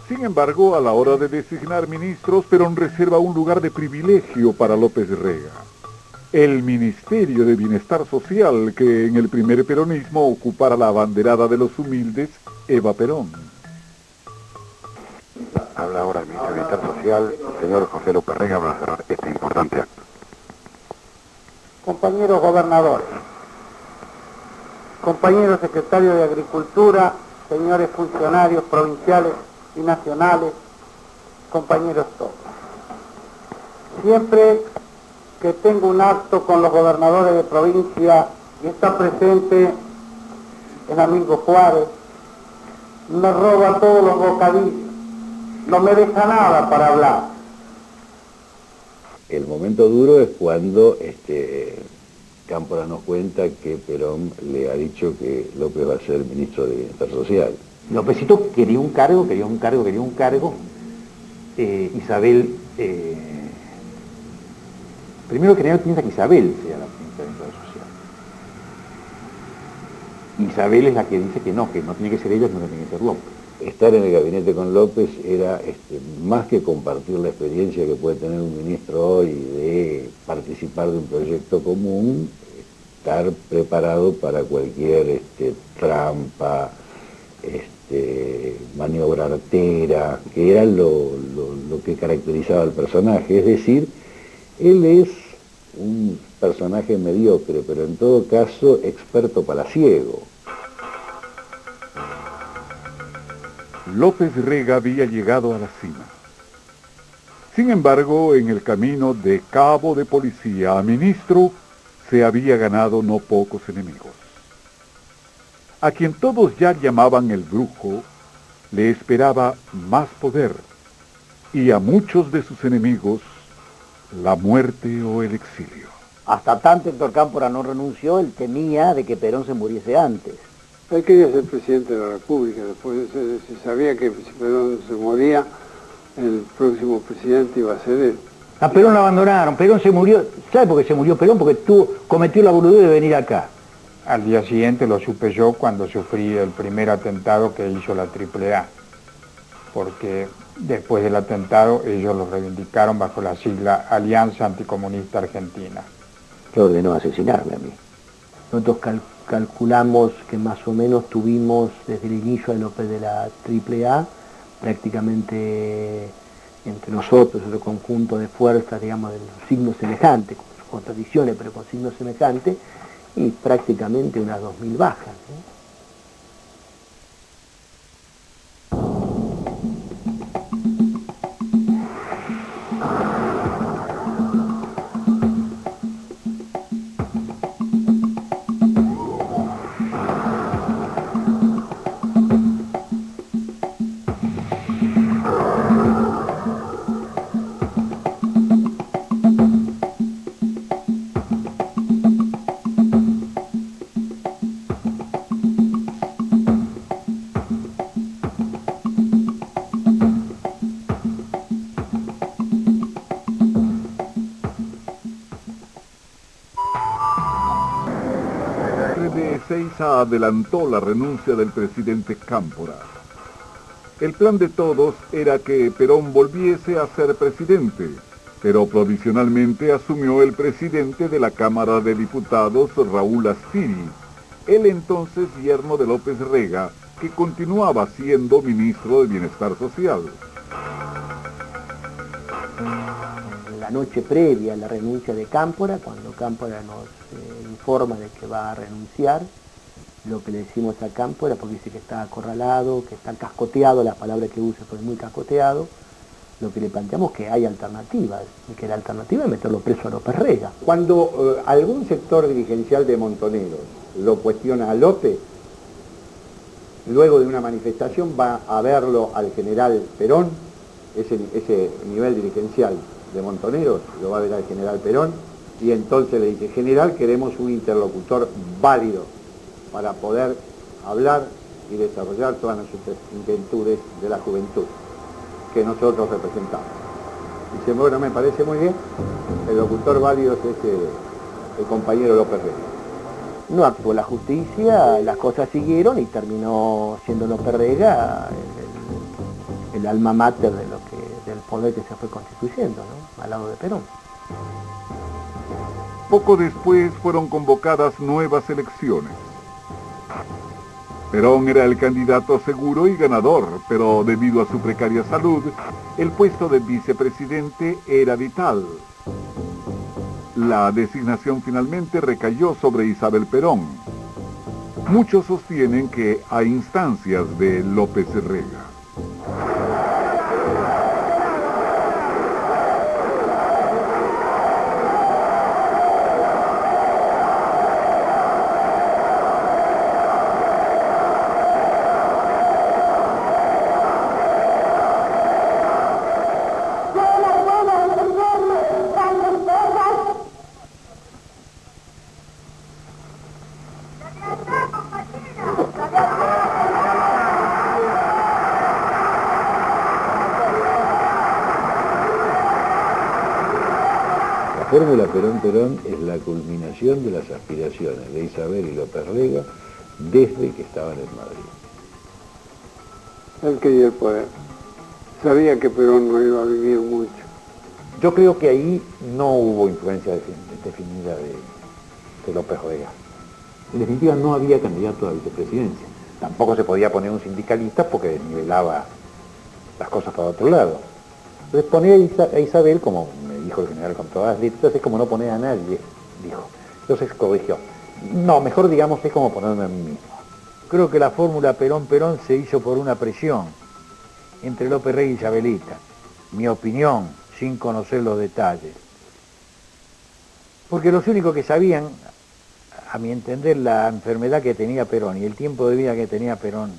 Sin embargo, a la hora de designar ministros, Perón reserva un lugar de privilegio para López Rega. El Ministerio de Bienestar Social, que en el primer peronismo ocupara la abanderada de los humildes, Eva Perón. Habla ahora el Ministro de Bienestar Social, el señor José López Rega, para cerrar este importante acto. compañeros gobernadores, compañeros secretarios de Agricultura, señores funcionarios provinciales y nacionales, compañeros todos. Siempre que tengo un acto con los gobernadores de provincia y está presente el amigo Juárez, me roba todos los bocadillos, no me deja nada para hablar. El momento duro es cuando Cámpora nos cuenta que Perón le ha dicho que López va a ser ministro de Bienestar Social. Lópezito quería un cargo. Isabel, primero que nada piensa que Isabel sea la ministra de Bienestar Social. Isabel es la que dice que no tiene que ser ella, sino que tiene que ser López. Estar en el gabinete con López era más que compartir la experiencia que puede tener un ministro hoy de participar de un proyecto común, estar preparado para cualquier trampa, maniobra artera, que era lo que caracterizaba al personaje. Es decir, él es un personaje mediocre, pero en todo caso experto palaciego. López Rega había llegado a la cima. Sin embargo, en el camino de cabo de policía a ministro, se había ganado no pocos enemigos. A quien todos ya llamaban el brujo, le esperaba más poder, y a muchos de sus enemigos, la muerte o el exilio. Hasta tanto Héctor Cámpora no renunció, él temía de que Perón se muriese antes. Él quería ser presidente de la República, después se sabía que si Perón se moría, el próximo presidente iba a ser él. A Perón lo abandonaron, Perón se murió. ¿Sabe por qué se murió Perón? Porque cometió la boludez de venir acá. Al día siguiente lo supe yo cuando sufrí el primer atentado que hizo la AAA, porque después del atentado ellos lo reivindicaron bajo la sigla Alianza Anticomunista Argentina. Que ordenó asesinarme a mí. Nosotros calculamos que más o menos tuvimos desde el inicio de la AAA prácticamente entre nosotros, el conjunto de fuerzas, digamos, de signos semejantes, con sus contradicciones, pero con signos semejantes, y prácticamente unas 2000 bajas, ¿no? Ezeiza adelantó la renuncia del presidente Cámpora. El plan de todos era que Perón volviese a ser presidente, pero provisionalmente asumió el presidente de la Cámara de Diputados, Raúl Astiri, el entonces yerno de López Rega, que continuaba siendo ministro de Bienestar Social. La noche previa a la renuncia de Cámpora, cuando Cámpora nos informa de que va a renunciar, lo que le decimos a Cámpora, porque dice que está acorralado, que está cascoteado, la palabra que usa fue muy cascoteado, lo que le planteamos es que hay alternativas, y que la alternativa es meterlo preso a López Rega. Cuando algún sector dirigencial de Montoneros lo cuestiona a López, luego de una manifestación va a verlo al general Perón, ese nivel dirigencial de Montoneros lo va a ver al general Perón, y entonces le dice: general, queremos un interlocutor válido para poder hablar y desarrollar todas nuestras inquietudes de la juventud que nosotros representamos. Dice: bueno, me parece muy bien, el locutor válido es el compañero López Rega. No actuó la justicia, las cosas siguieron y terminó siendo López Rega el alma mater del poder que se fue constituyendo, ¿no?, al lado de Perón. Poco después fueron convocadas nuevas elecciones. Perón era el candidato seguro y ganador, pero debido a su precaria salud, el puesto de vicepresidente era vital. La designación finalmente recayó sobre Isabel Perón. Muchos sostienen que a instancias de López Rega. La fórmula Perón-Perón es la culminación de las aspiraciones de Isabel y López Rega desde que estaban en Madrid. Él quería el poder. Sabía que Perón no iba a vivir mucho. Yo creo que ahí no hubo influencia definida de López Rega. En definitiva, no había candidato a vicepresidencia. Tampoco se podía poner un sindicalista porque nivelaba las cosas para otro lado. Entonces poner a Isabel, como me dijo el general con todas las letras, es como no poner a nadie, dijo. Entonces corrigió. No, mejor digamos es como ponerme a mí mismo. Creo que la fórmula Perón-Perón se hizo por una presión. entre López Rega y Isabelita. Mi opinión, sin conocer los detalles. Porque los únicos que sabían, a mi entender, la enfermedad que tenía Perón y el tiempo de vida que tenía Perón,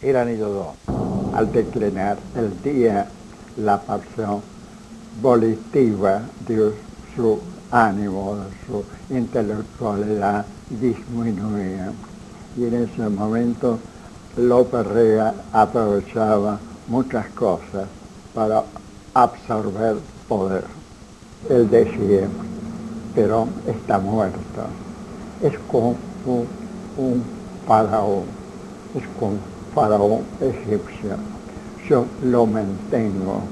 eran ellos dos. Al declinar el día, la pasión volitiva de su ánimo, de su intelectualidad disminuía. Y en ese momento López Rega aprovechaba muchas cosas para absorber poder. Él decía, Perón está muerto, es como un faraón, es como un faraón egipcio. Yo lo mantengo,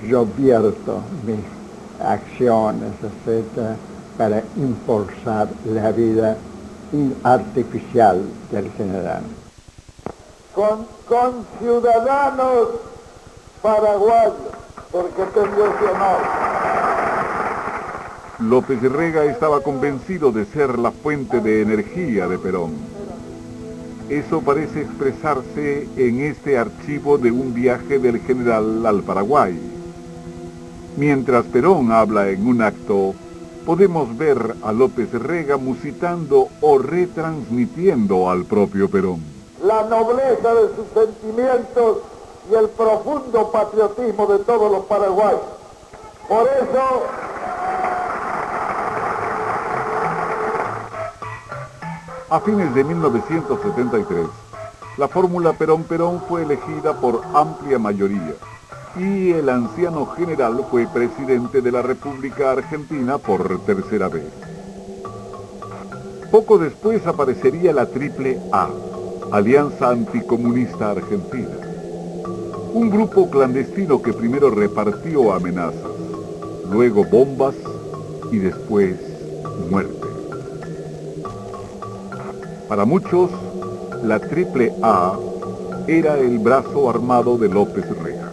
yo vierto mis acciones, etc., para impulsar la vida artificial del general. Con ciudadanos paraguayos, porque tengo ese honor. López Rega estaba convencido de ser la fuente de energía de Perón. Eso parece expresarse en este archivo de un viaje del general al Paraguay. Mientras Perón habla en un acto, podemos ver a López Rega musitando o retransmitiendo al propio Perón. La nobleza de sus sentimientos y el profundo patriotismo de todos los paraguayos. Por eso, a fines de 1973, la fórmula Perón-Perón fue elegida por amplia mayoría y el anciano general fue presidente de la República Argentina por tercera vez. Poco después aparecería la Triple A, Alianza Anticomunista Argentina, un grupo clandestino que primero repartió amenazas, luego bombas y después muerte. Para muchos, la Triple A era el brazo armado de López Rega.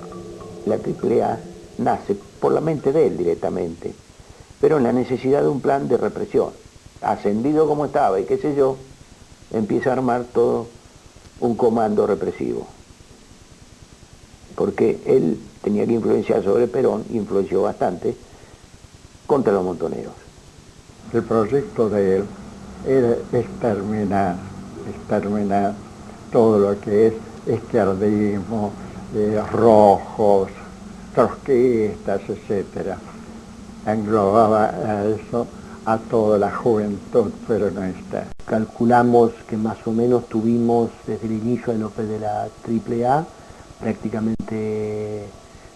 La Triple A nace por la mente de él directamente, pero en la necesidad de un plan de represión. Ascendido como estaba y qué sé yo, empieza a armar todo un comando represivo. Porque él tenía que influenciar sobre Perón, influenció bastante contra los montoneros. El proyecto de él era exterminar todo lo que es izquierdismo, rojos, trotskistas, etc. Englobaba a eso a toda la juventud peronista. Calculamos que más o menos tuvimos desde el inicio de la AAA prácticamente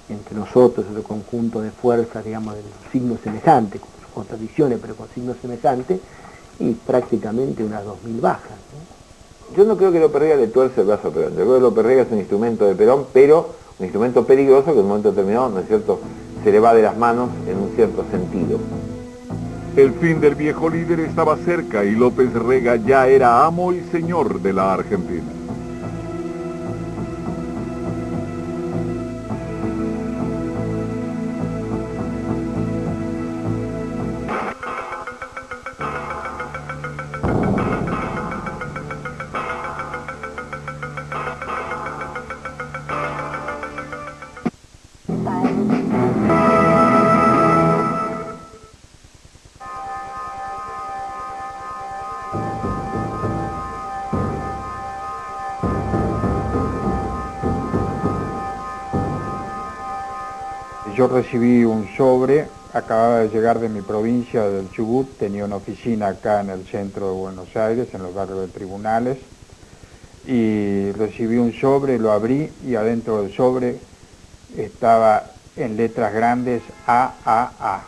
entre nosotros, el conjunto de fuerzas, digamos, de signos semejantes, con sus contradicciones, pero con signos semejantes, y prácticamente unas 2000 bajas, ¿no? Yo no creo que López Rega le tuerce el brazo a Perón. Yo creo que López Rega es un instrumento de Perón, pero un instrumento peligroso que en un momento determinado, ¿no es cierto?, se le va de las manos en un cierto sentido. El fin del viejo líder estaba cerca y López Rega ya era amo y señor de la Argentina. Yo recibí un sobre, acababa de llegar de mi provincia, del Chubut, tenía una oficina acá en el centro de Buenos Aires, en los barrios de Tribunales, y recibí un sobre, lo abrí y adentro del sobre estaba en letras grandes AAA.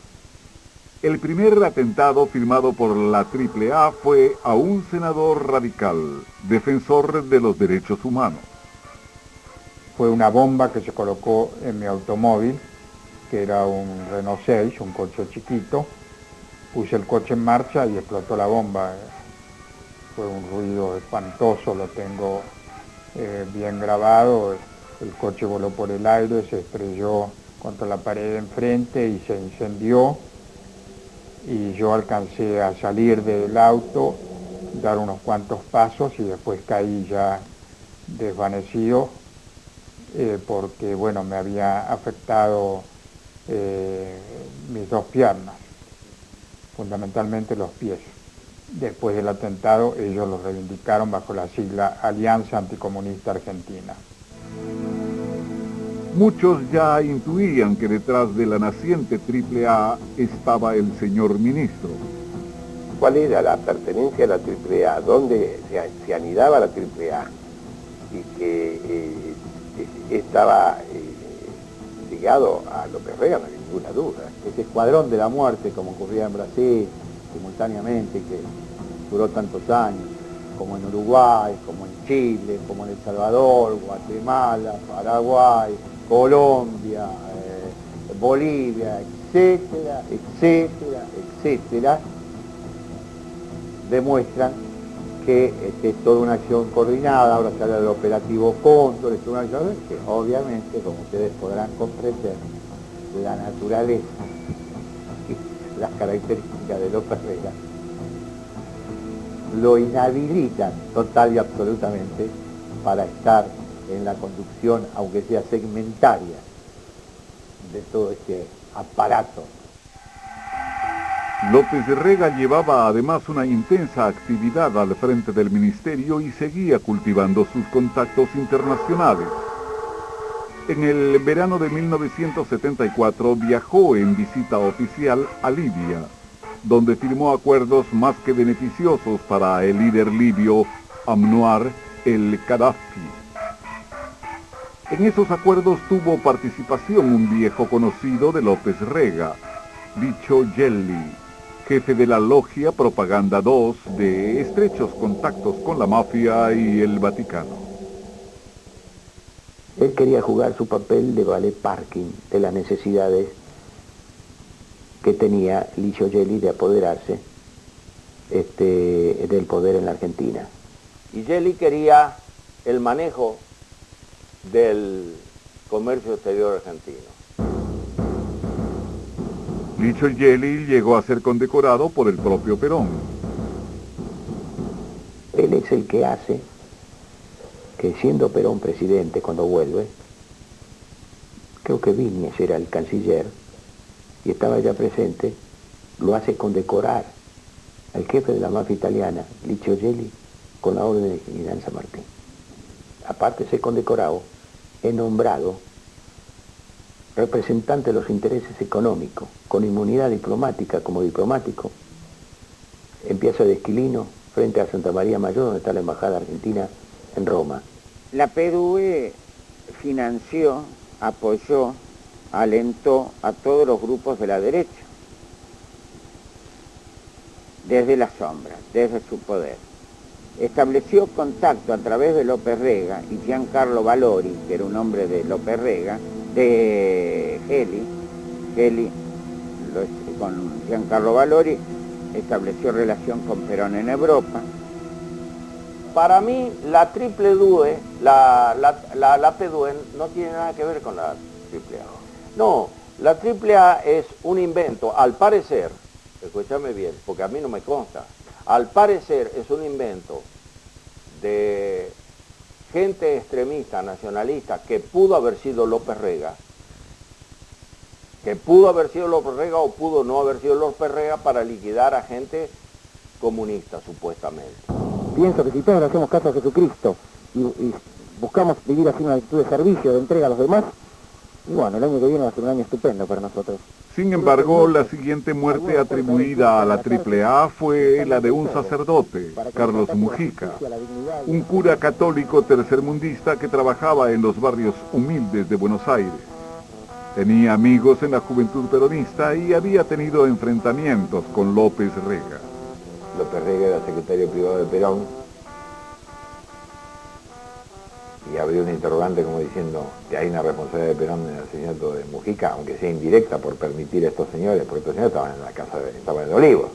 El primer atentado firmado por la AAA fue a un senador radical, defensor de los derechos humanos. Fue una bomba que se colocó en mi automóvil, que era un Renault 6, un coche chiquito. Puse el coche en marcha y explotó la bomba. Fue un ruido espantoso, lo tengo bien grabado. El coche voló por el aire, se estrelló contra la pared de enfrente y se incendió. Y yo alcancé a salir del auto, dar unos cuantos pasos y después caí ya desvanecido porque bueno, me había afectado mis dos piernas, fundamentalmente los pies. Después del atentado ellos lo reivindicaron bajo la sigla Alianza Anticomunista Argentina. Muchos ya intuían que detrás de la naciente AAA estaba el señor ministro. ¿Cuál era la pertenencia de la AAA? ¿Dónde se anidaba la AAA? Y que estaba ligado a López Rega, no hay ninguna duda. Ese escuadrón de la muerte, como ocurría en Brasil, simultáneamente, que duró tantos años, como en Uruguay, como en Chile, como en El Salvador, Guatemala, Paraguay, Colombia, Bolivia, etcétera, etcétera, etcétera, demuestran que es toda una acción coordinada. Ahora se habla del operativo Cóndor, es una acción que obviamente, como ustedes podrán comprender, la naturaleza y las características de López Rega lo inhabilitan total y absolutamente para estar en la conducción, aunque sea segmentaria, de todo este aparato. López Rega llevaba además una intensa actividad al frente del ministerio y seguía cultivando sus contactos internacionales. En el verano de 1974 viajó en visita oficial a Libia, donde firmó acuerdos más que beneficiosos para el líder libio Anwar el-Gaddafi. En esos acuerdos tuvo participación un viejo conocido de López Rega, Licho Gelli, jefe de la logia Propaganda 2 de estrechos contactos con la mafia y el Vaticano. Él quería jugar su papel de valet parking de las necesidades que tenía Licho Gelli de apoderarse del poder en la Argentina. Y Gelli quería el manejo del comercio exterior argentino. Licho Gelli llegó a ser condecorado por el propio Perón. Él es el que hace que, siendo Perón presidente cuando vuelve, creo que Viñes era el canciller y estaba ya presente, lo hace condecorar al jefe de la mafia italiana, Licho Gelli, con la orden de General San Martín. Aparte de ser condecorado, es nombrado representante de los intereses económicos, con inmunidad diplomática como diplomático. Empieza de esquilino frente a Santa María Mayor, donde está la Embajada Argentina en Roma. La PDUE financió, apoyó, alentó a todos los grupos de la derecha, desde la sombra, desde su poder. Estableció contacto a través de López Rega y Giancarlo Valori, que era un hombre de López Rega, de Gelli, con Giancarlo Valori, estableció relación con Perón en Europa. Para mí, la triple DUE, la PDUE no tiene nada que ver con la AAA. No, la AAA es un invento, al parecer, escúchame bien, porque a mí no me consta, al parecer es un invento de gente extremista, nacionalista, que pudo haber sido López Rega, o pudo no haber sido López Rega para liquidar a gente comunista, supuestamente. Pienso que si todos le hacemos caso a Jesucristo y buscamos vivir así una actitud de servicio, de entrega a los demás, y bueno, el año que viene va a ser un año estupendo para nosotros. Sin embargo, la siguiente muerte atribuida a la AAA fue la de un sacerdote, Carlos Mujica, un cura católico tercermundista que trabajaba en los barrios humildes de Buenos Aires. Tenía amigos en la juventud peronista y había tenido enfrentamientos con López Rega. López Rega era secretario privado de Perón y abrió una interrogante como diciendo que hay una responsabilidad de Perón en el asesinato de Mujica, aunque sea indirecta por permitir a estos señores, porque estos señores estaban en la casa, estaban en Olivos.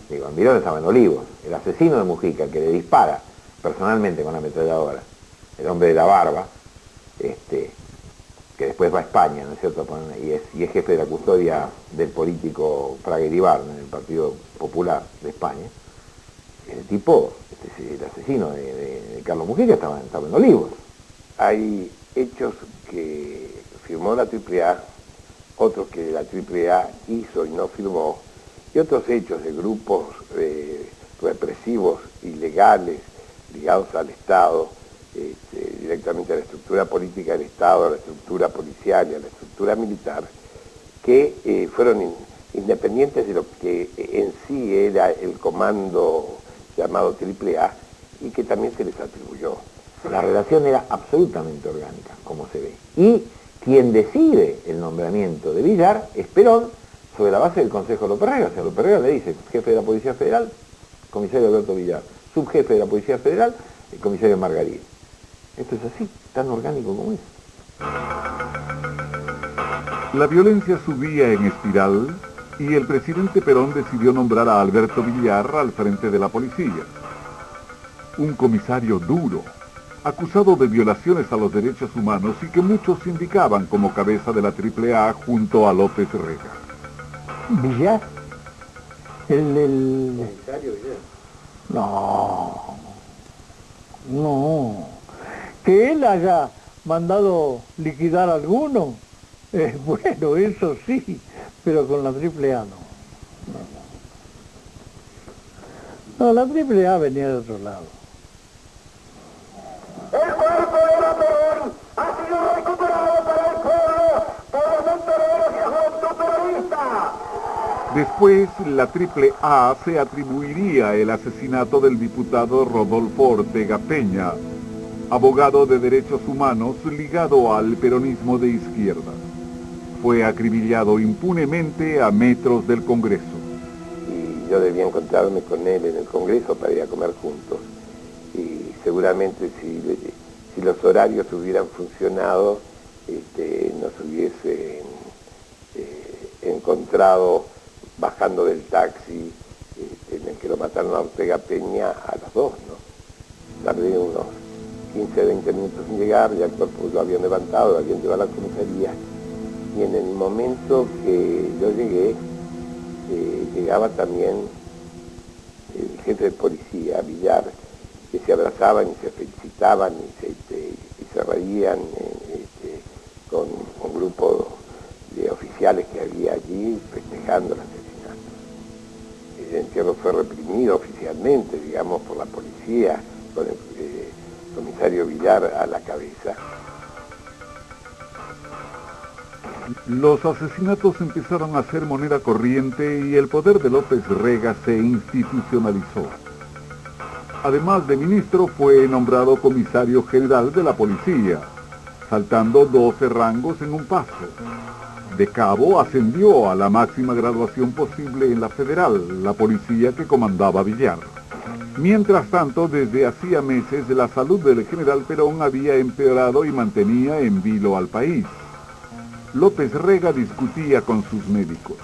Digo, en Mirón estaba en Olivos. El asesino de Mujica, el que le dispara personalmente con la ametralladora, el hombre de la barba, que después va a España, ¿no es cierto? Y es jefe de la custodia del político Fraga Iribarne, en el Partido Popular de España. El tipo, el asesino de Carlos Mujica estaba en Olivos. Hay hechos que firmó la AAA, otros que la AAA hizo y no firmó, y otros hechos de grupos represivos, ilegales, ligados al Estado, directamente a la estructura política del Estado, a la estructura policial y a la estructura militar, que fueron independientes de lo que en sí era el comando llamado AAA y que también se les atribuyó. La relación era absolutamente orgánica, como se ve. Y quien decide el nombramiento de Villar es Perón, sobre la base del Consejo López Rega. O sea, López Rega le dice, jefe de la Policía Federal, comisario Alberto Villar, subjefe de la Policía Federal, el comisario Margarit. Esto es así, tan orgánico como es. La violencia subía en espiral y el presidente Perón decidió nombrar a Alberto Villar al frente de la policía. Un comisario duro, acusado de violaciones a los derechos humanos y que muchos indicaban como cabeza de la AAA junto a López Rega. ¿Villar? El... Comisario Villar. No. Que él haya mandado liquidar a alguno, bueno, eso sí, pero con la AAA no, la AAA venía de otro lado. El cuerpo de Perón ha sido recuperado para el pueblo por los entereros y juventud peronista. Después, la AAA se atribuiría el asesinato del diputado Rodolfo Ortega Peña, abogado de derechos humanos ligado al peronismo de izquierda. Fue acribillado impunemente a metros del Congreso. Y yo debía encontrarme con él en el Congreso para ir a comer juntos. Y seguramente si los horarios hubieran funcionado, nos hubiesen encontrado bajando del taxi en el que lo mataron a Ortega Peña a las 2, ¿no? Tardé unos 15, 20 minutos en llegar, ya el cuerpo lo habían levantado, lo habían llevado a la comisaría, y en el momento que yo llegué, llegaba también el jefe de policía, Villar, que se abrazaban y se felicitaban y se reían con un grupo de oficiales que había allí festejando el asesinato. El entierro fue reprimido oficialmente, digamos, por la policía, con el comisario Villar a la cabeza. Los asesinatos empezaron a ser moneda corriente y el poder de López Rega se institucionalizó. Además de ministro, fue nombrado comisario general de la policía, saltando 12 rangos en un paso. De cabo ascendió a la máxima graduación posible en la federal, la policía que comandaba Villar. Mientras tanto, desde hacía meses, la salud del general Perón había empeorado y mantenía en vilo al país. López Rega discutía con sus médicos.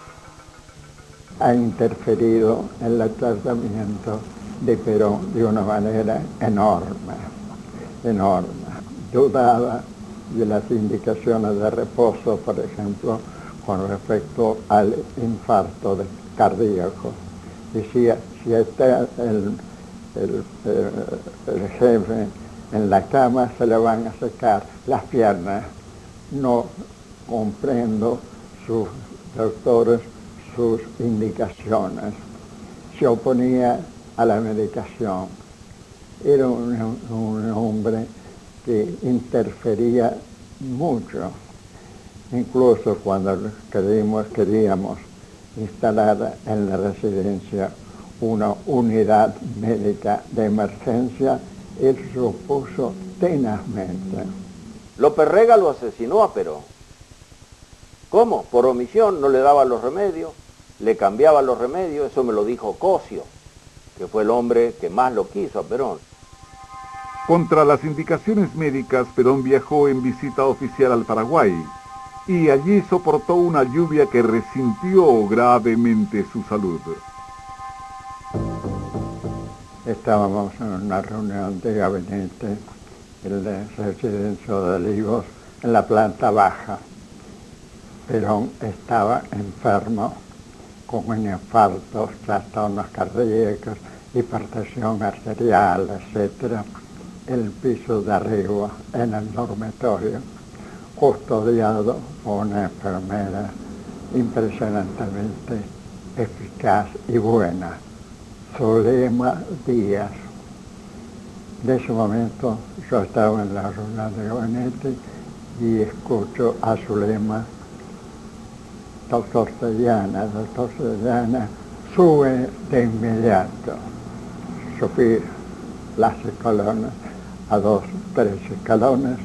Ha interferido en el tratamiento de Perón de una manera enorme. Dudaba de las indicaciones de reposo, por ejemplo, con respecto al infarto cardíaco. Decía, si está el jefe en la cama, se le van a secar las piernas. No comprendo sus doctores, sus indicaciones. Se oponía a la medicación. Era un hombre que interfería mucho. Incluso cuando queríamos instalar en la residencia una unidad médica de emergencia, él se opuso tenazmente. López Rega lo asesinó a Perón. ¿Cómo? Por omisión, no le daba los remedios, le cambiaba los remedios, eso me lo dijo Cosio, que fue el hombre que más lo quiso a Perón. Contra las indicaciones médicas, Perón viajó en visita oficial al Paraguay y allí soportó una lluvia que resintió gravemente su salud. Estábamos en una reunión de gabinete en la residencia de Olivos, en la planta baja. Perón estaba enfermo con un infarto, trastornos cardíacos, hipertensión arterial, etc. el piso de arriba, en el dormitorio, custodiado por una enfermera impresionantemente eficaz y buena, Zulema Díaz. De ese momento yo estaba en la reunión de gabinete y escucho a Zulema: doctor Sellana, sube de inmediato. Subí las escalones, a 2, 3 escalones,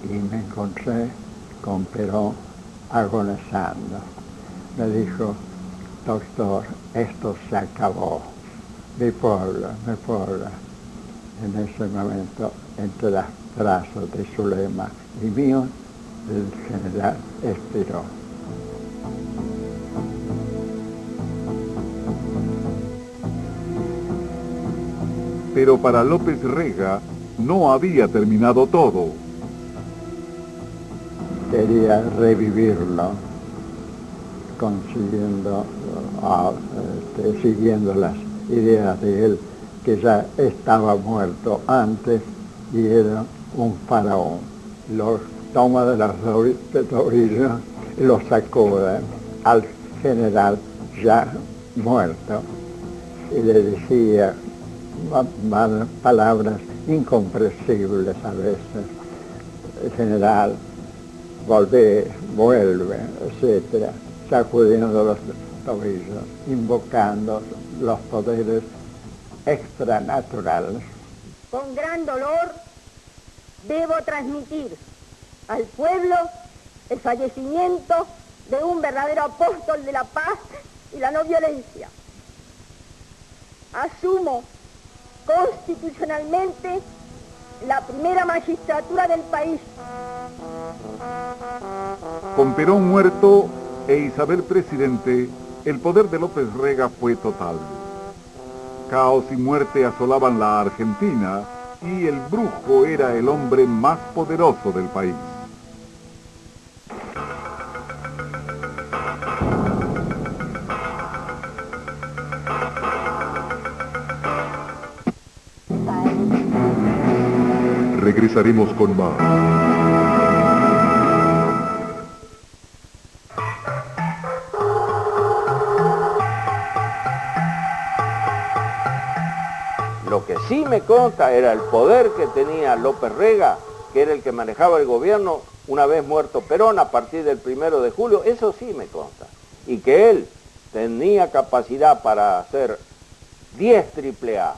y me encontré con Perón agonizando. Me dijo: doctor, esto se acabó, mi pueblo. En ese momento, entre los brazos de Zulema y mío, el general expiró. Pero para López Rega no había terminado todo. Quería revivirlo, siguiendo las ideas de él, que ya estaba muerto antes y era un faraón. Lo toma de las tobillos y lo sacude al general ya muerto y le decía palabras incomprensibles a veces: general, vuelve, etcétera, sacudiendo los tobillos, invocando los poderes extranaturales. Con gran dolor debo transmitir al pueblo el fallecimiento de un verdadero apóstol de la paz y la no violencia. Asumo constitucionalmente la primera magistratura del país. Con Perón muerto e Isabel presidente, el poder de López Rega fue total. Caos y muerte asolaban la Argentina y el brujo era el hombre más poderoso del país. Regresaremos con más. Lo que sí me consta era el poder que tenía López Rega, que era el que manejaba el gobierno una vez muerto Perón a partir del 1 de julio, eso sí me consta. Y que él tenía capacidad para hacer 10 AAA,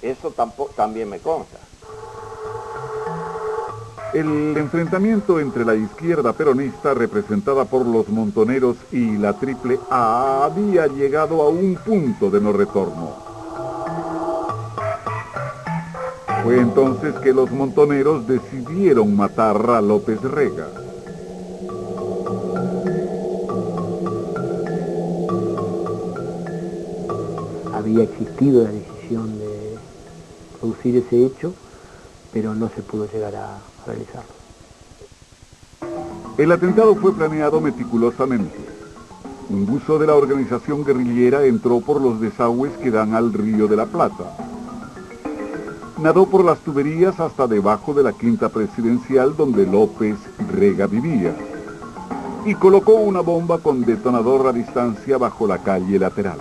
eso también me consta. El enfrentamiento entre la izquierda peronista, representada por los montoneros, y la AAA había llegado a un punto de no retorno. Fue entonces que los montoneros decidieron matar a López Rega. Había existido la decisión de producir ese hecho, pero no se pudo llegar a realizarlo. El atentado fue planeado meticulosamente. Un buzo de la organización guerrillera entró por los desagües que dan al Río de la Plata. Nadó por las tuberías hasta debajo de la quinta presidencial donde López Rega vivía y colocó una bomba con detonador a distancia bajo la calle lateral.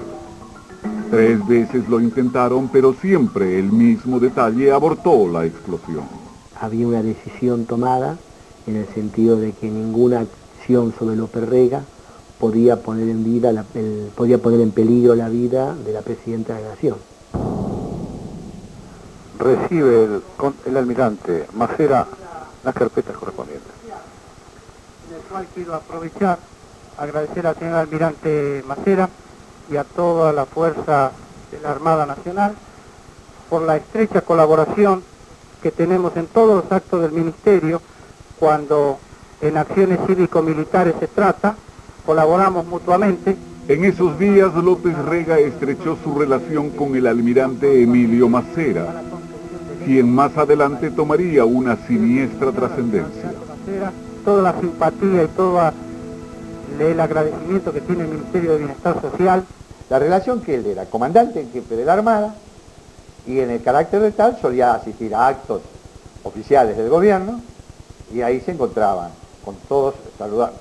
3 veces lo intentaron, pero siempre el mismo detalle abortó la explosión. Había una decisión tomada en el sentido de que ninguna acción sobre López Rega podía poner en peligro la vida de la presidenta de la Nación. Recibe el almirante Macera las carpetas correspondientes. Del cual quiero aprovechar, agradecer al señor almirante Macera y a toda la fuerza de la Armada Nacional por la estrecha colaboración que tenemos en todos los actos del Ministerio. Cuando en acciones cívico-militares se trata, colaboramos mutuamente. En esos días López Rega estrechó su relación con el almirante Emilio Macera, quien más adelante tomaría una siniestra trascendencia. Toda la simpatía y todo el agradecimiento que tiene el Ministerio de Bienestar Social. La relación que él era comandante en jefe de la Armada Y en el carácter de tal solía asistir a actos oficiales del gobierno y ahí se encontraban con todos, saludar.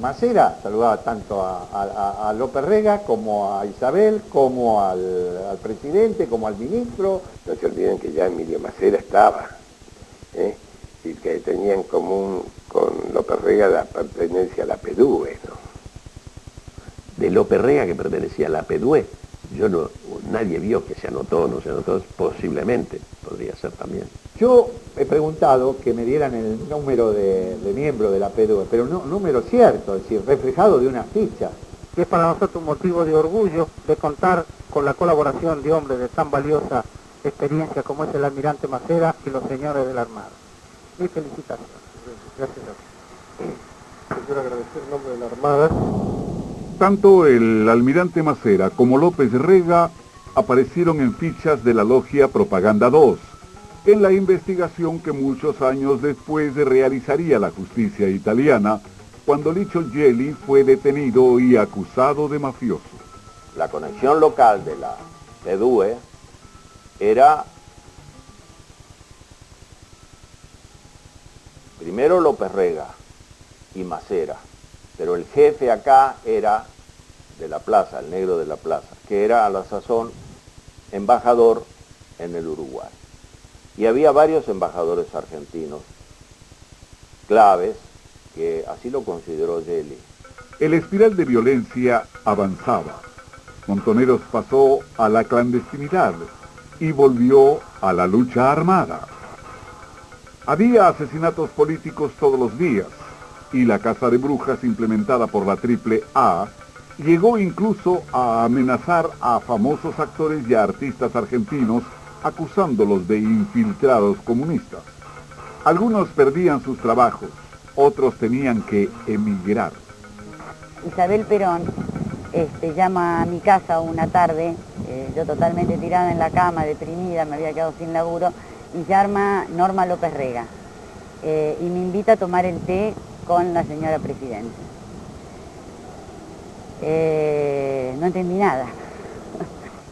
Macera saludaba tanto a López Rega como a Isabel, como al presidente, como al ministro. No se olviden que ya Emilio Macera estaba, y que tenía en común con López Rega la pertenencia a la PDUE, ¿no? De López Rega, que pertenecía a la PDUE, nadie vio que se anotó o no se anotó, posiblemente, podría ser también. Yo he preguntado que me dieran el número de miembro de la PDUE, pero no número cierto, es decir, reflejado de una ficha. Es para nosotros un motivo de orgullo de contar con la colaboración de hombres de tan valiosa experiencia como es el almirante Macera y los señores de la Armada. Mi felicitación. Gracias a usted. Quiero agradecer en nombre de la Armada. Tanto el almirante Macera como López Rega aparecieron en fichas de la logia Propaganda 2, en la investigación que muchos años después realizaría la justicia italiana, cuando Licio Gelli fue detenido y acusado de mafioso. La conexión local de la PDUE era primero López Rega y Macera, pero el jefe acá era de la plaza, el negro de la plaza, que era a la sazón embajador en el Uruguay. Y había varios embajadores argentinos claves, que así lo consideró Gelli. El espiral de violencia avanzaba. Montoneros pasó a la clandestinidad y volvió a la lucha armada. Había asesinatos políticos todos los días, y la caza de brujas implementada por la AAA llegó incluso a amenazar a famosos actores y a artistas argentinos, acusándolos de infiltrados comunistas. Algunos perdían sus trabajos, otros tenían que emigrar. Isabel Perón llama a mi casa una tarde, yo totalmente tirada en la cama, deprimida, me había quedado sin laburo, y llama Norma López Rega y me invita a tomar el té con la señora presidenta. No entendí nada.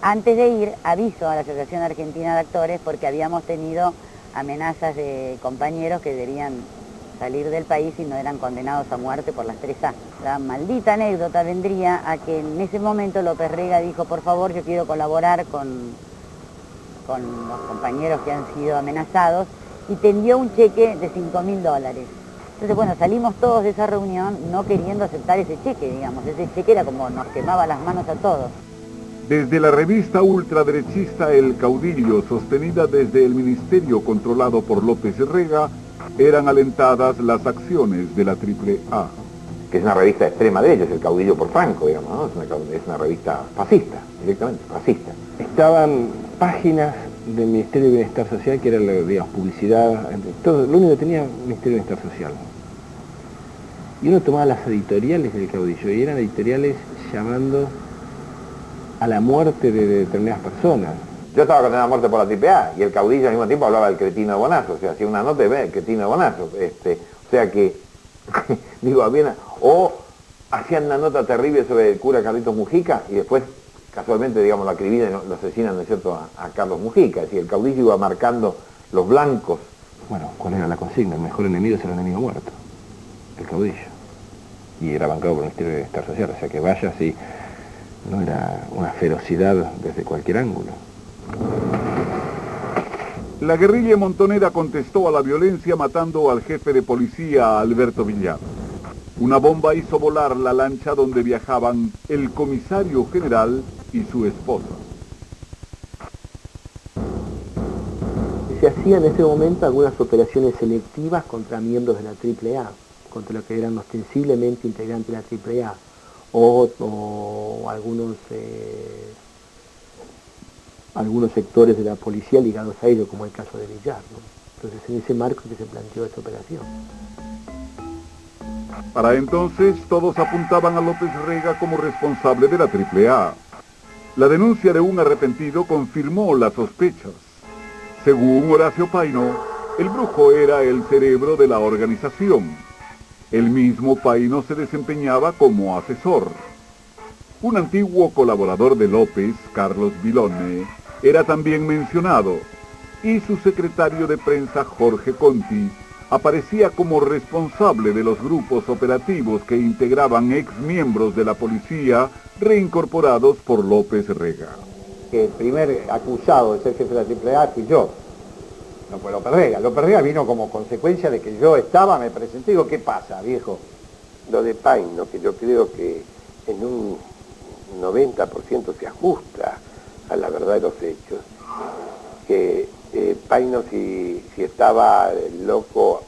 Antes de ir, aviso a la Asociación Argentina de Actores porque habíamos tenido amenazas de compañeros que debían salir del país y no eran condenados a muerte por las 3A. La maldita anécdota vendría a que en ese momento López Rega dijo, por favor, yo quiero colaborar con los compañeros que han sido amenazados, y tendió un cheque de $5.000. Entonces, bueno, salimos todos de esa reunión no queriendo aceptar ese cheque, digamos. Ese cheque era como nos quemaba las manos a todos. Desde la revista ultraderechista El Caudillo, sostenida desde el ministerio controlado por López Rega, eran alentadas las acciones de la AAA. Que es una revista de extrema derecha, es El Caudillo por Franco, digamos, ¿no? Es una revista fascista, directamente fascista. Estaban páginas del Ministerio de Bienestar Social, que era la, digamos, publicidad, todo, lo único que tenía el Ministerio de Bienestar Social. Y uno tomaba las editoriales del Caudillo, y eran editoriales llamando a la muerte de determinadas personas. Yo estaba condenado a muerte por la AAA, y El Caudillo al mismo tiempo hablaba del cretino de Bonazo, o sea, hacía una nota de el cretino de Bonazo, o sea que, digo, había o hacían una nota terrible sobre el cura Carlitos Mujica, y después, casualmente, digamos, lo acribinan y lo asesinan, ¿no es cierto?, a Carlos Mujica, es decir, El Caudillo iba marcando los blancos. Bueno, ¿cuál era la consigna? El mejor enemigo es el enemigo muerto, El Caudillo. Y era bancado por el Ministerio de Bienestar Social, o sea que vaya así, no era una ferocidad desde cualquier ángulo. La guerrilla montonera contestó a la violencia matando al jefe de policía, Alberto Villar. Una bomba hizo volar la lancha donde viajaban el comisario general y su esposa. Se hacían en ese momento algunas operaciones selectivas contra miembros de la AAA, contra los que eran ostensiblemente integrantes de la AAA, o algunos sectores de la policía ligados a ello, como el caso de Villar, ¿no? Entonces, en ese marco que se planteó esta operación. Para entonces, todos apuntaban a López Rega como responsable de la AAA. La denuncia de un arrepentido confirmó las sospechas. Según Horacio Paino, el brujo era el cerebro de la organización. El mismo Paino se desempeñaba como asesor. Un antiguo colaborador de López, Carlos Vilone, era también mencionado, y su secretario de prensa Jorge Conti aparecía como responsable de los grupos operativos que integraban ex miembros de la policía reincorporados por López Rega. Que el primer acusado de ser jefe de la AAA fui yo, no fue López Rega. López Rega vino como consecuencia de que yo estaba, me presenté y digo, ¿qué pasa, viejo? Lo de Paino, que yo creo que en un 90% se ajusta a la verdad de los hechos, que Paino si estaba loco,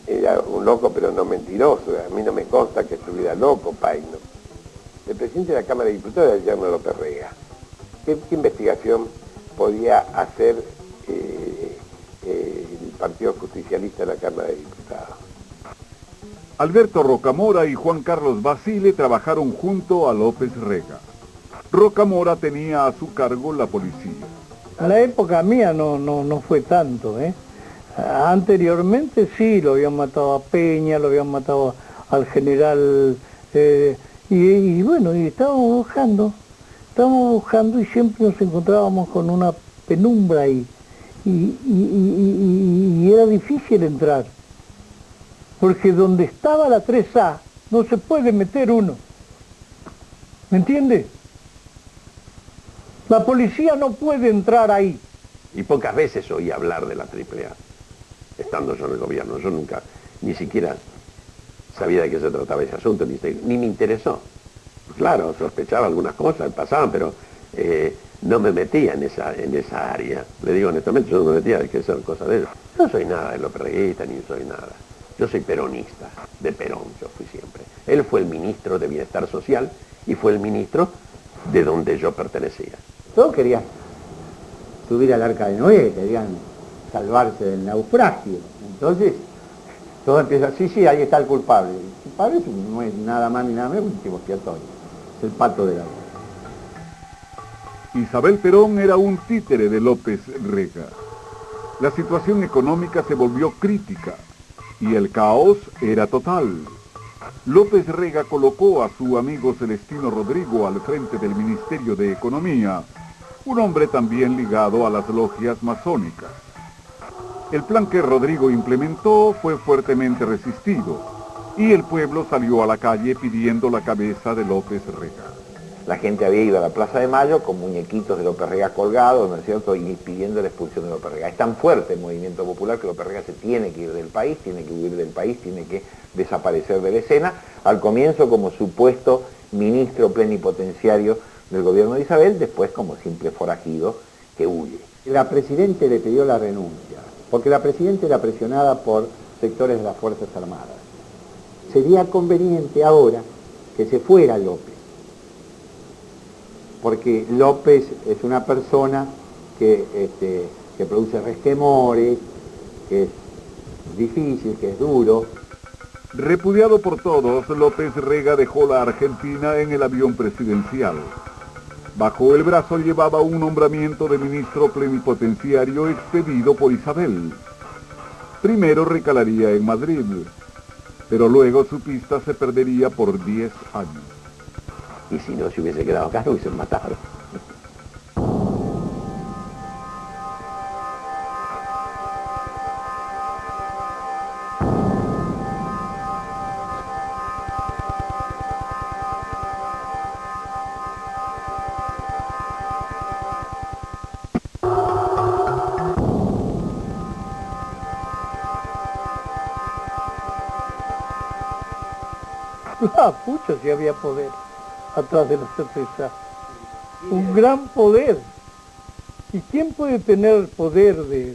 era un loco pero no mentiroso. A mí no me consta que estuviera loco Paino. El presidente de la Cámara de Diputados era Guillermo López Rega. ¿Qué investigación podía hacer el Partido Justicialista de la Cámara de Diputados? Alberto Rocamora y Juan Carlos Basile trabajaron junto a López Rega. Rocamora tenía a su cargo la policía. En la época mía no fue tanto, ¿eh? Anteriormente sí, lo habían matado a Peña, lo habían matado al general, y bueno, y estábamos buscando y siempre nos encontrábamos con una penumbra ahí, y era difícil entrar, porque donde estaba la 3A no se puede meter uno, ¿me entiende? La policía no puede entrar ahí. Y pocas veces oí hablar de la AAA, estando yo en el gobierno. Yo nunca, ni siquiera sabía de qué se trataba ese asunto, ni me interesó. Claro, sospechaba algunas cosas, pasaban, pero no me metía en esa área. Le digo honestamente, yo no me metía de que ser cosa de ellos. No soy nada de López Reguista, ni soy nada. Yo soy peronista, de Perón yo fui siempre. Él fue el ministro de Bienestar Social y fue el ministro de donde yo pertenecía. Todos querían subir al Arca de Noé, querían salvarse del naufragio. Entonces, todo empieza, sí, ahí está el culpable. El culpable no es nada más ni nada menos que un chivo expiatorio. Es el pato de la vida. Isabel Perón era un títere de López Rega. La situación económica se volvió crítica y el caos era total. López Rega colocó a su amigo Celestino Rodrigo al frente del Ministerio de Economía, un hombre también ligado a las logias masónicas. El plan que Rodrigo implementó fue fuertemente resistido y el pueblo salió a la calle pidiendo la cabeza de López Rega. La gente había ido a la Plaza de Mayo con muñequitos de López Rega colgados, ¿no es cierto?, y pidiendo la expulsión de López Rega. Es tan fuerte el movimiento popular que López Rega se tiene que ir del país, tiene que huir del país, tiene que desaparecer de la escena, al comienzo como supuesto ministro plenipotenciario del gobierno de Isabel, después como simple forajido que huye. La Presidenta le pidió la renuncia, porque la Presidenta era presionada por sectores de las Fuerzas Armadas. Sería conveniente ahora que se fuera López, porque López es una persona que produce resquemores, que es difícil, que es duro. Repudiado por todos, López Rega dejó la Argentina en el avión presidencial. Bajo el brazo llevaba un nombramiento de ministro plenipotenciario expedido por Isabel. Primero recalaría en Madrid, pero luego su pista se perdería por 10 años. Y si no se hubiese quedado acá, lo hubiesen matado. Pucha, si había poder atrás de la certeza. Un gran poder. ¿Y quién puede tener el poder de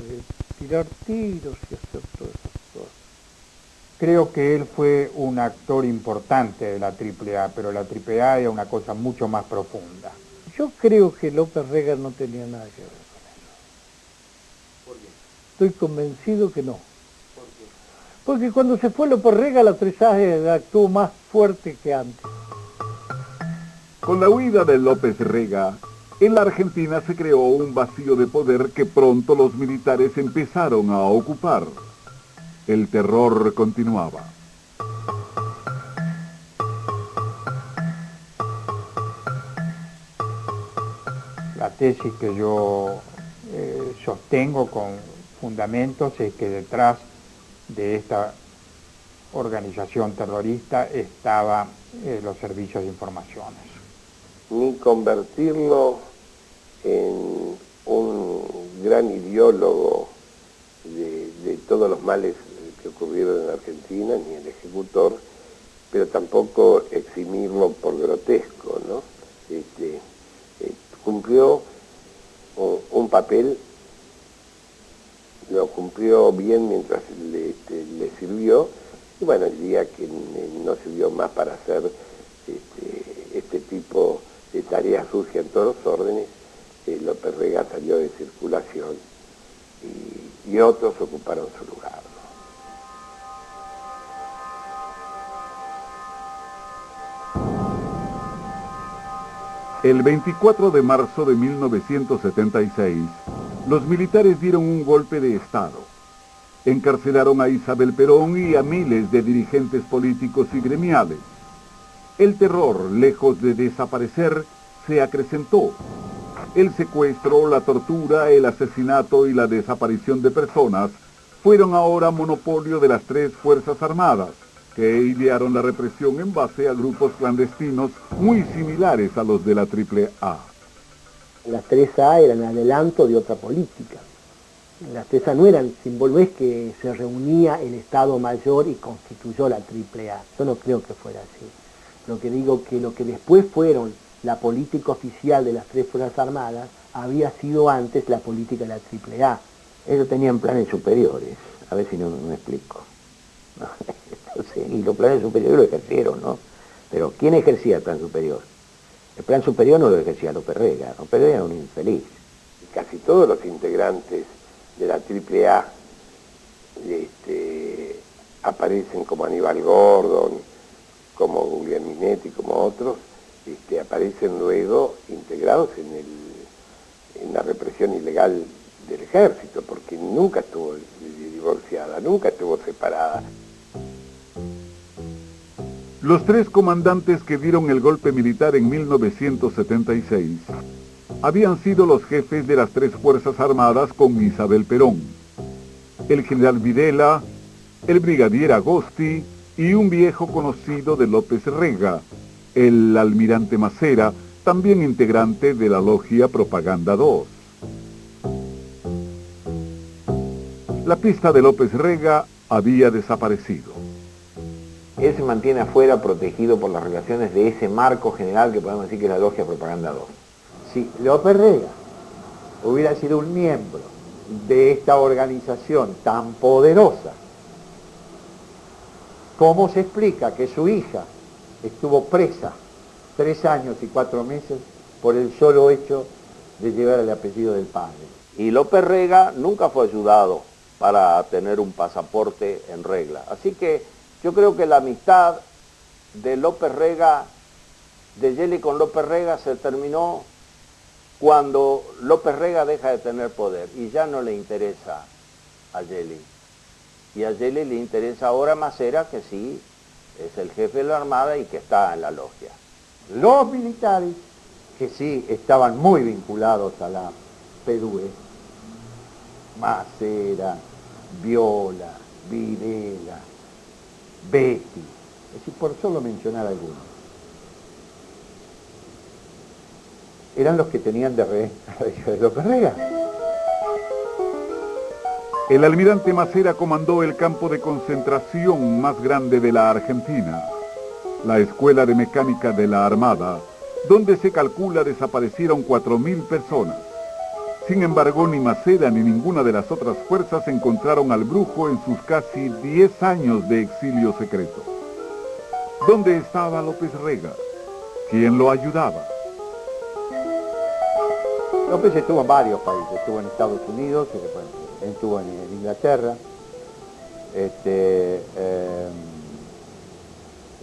tirar tiros y hacer todas esas cosas? Creo que él fue un actor importante de la AAA, pero la AAA era una cosa mucho más profunda. Yo creo que López Rega no tenía nada que ver con eso. Estoy convencido que no. Porque cuando se fue López Rega, la 3A actuó más fuerte que antes. Con la huida de López Rega, en la Argentina se creó un vacío de poder que pronto los militares empezaron a ocupar. El terror continuaba. tesis que yo sostengo con fundamentos es que detrás de esta organización terrorista estaban los servicios de informaciones. Ni convertirlo en un gran ideólogo de todos los males que ocurrieron en Argentina, ni el ejecutor, pero tampoco eximirlo por grotesco, ¿no? Cumplió un papel, lo cumplió bien mientras le sirvió, y bueno, el día que no sirvió más para hacer este tipo de tareas surgen todos los órdenes, López Rega salió de circulación y otros ocuparon su lugar. El 24 de marzo de 1976, los militares dieron un golpe de Estado. Encarcelaron a Isabel Perón y a miles de dirigentes políticos y gremiales. El terror, lejos de desaparecer, se acrecentó. El secuestro, la tortura, el asesinato y la desaparición de personas fueron ahora monopolio de las tres Fuerzas Armadas, que idearon la represión en base a grupos clandestinos muy similares a los de la AAA. Las 3A eran adelanto de otra política. Las 3A no eran símbolo, es que se reunía el Estado Mayor y constituyó la AAA. Yo no creo que fuera así. Lo que digo que lo que después fueron la política oficial de las tres Fuerzas Armadas había sido antes la política de la AAA. Ellos tenían planes superiores, a ver si no me explico. Entonces, y los planes superiores lo ejercieron, ¿no? Pero ¿quién ejercía el plan superior? El plan superior no lo ejercía López Rega. López Rega era un infeliz. Y casi todos los integrantes de la AAA aparecen como Aníbal Gordon, como Guglielminetti, como otros, aparecen luego integrados en la represión ilegal del ejército, porque nunca estuvo divorciada, nunca estuvo separada. Los tres comandantes que dieron el golpe militar en 1976 habían sido los jefes de las tres Fuerzas Armadas con Isabel Perón: el general Videla, el brigadier Agosti y un viejo conocido de López Rega, el almirante Macera, también integrante de la logia Propaganda 2. La pista de López Rega había desaparecido. Él se mantiene afuera, protegido por las relaciones de ese marco general que podemos decir que es la logia Propaganda 2. Si López Rega hubiera sido un miembro de esta organización tan poderosa, ¿cómo se explica que su hija estuvo presa 3 años y 4 meses por el solo hecho de llevar el apellido del padre? Y López Rega nunca fue ayudado para tener un pasaporte en regla. Así que yo creo que la amistad de López Rega, de Gelli con López Rega, se terminó cuando López Rega deja de tener poder y ya no le interesa a Gelli. Y a Gelli le interesa ahora Macera, que sí es el jefe de la Armada y que está en la logia. Los militares, que sí estaban muy vinculados a la PDUE, Macera, Viola, Videla, Betty, es decir, por solo mencionar algunos, eran los que tenían de rehén a la hija de López Rega. El almirante Macera comandó el campo de concentración más grande de la Argentina, la Escuela de Mecánica de la Armada, donde se calcula desaparecieron 4.000 personas. Sin embargo, ni Macera ni ninguna de las otras fuerzas encontraron al brujo en sus casi 10 años de exilio secreto. ¿Dónde estaba López Rega? ¿Quién lo ayudaba? López estuvo en varios países, estuvo en Estados Unidos, estuvo en Inglaterra,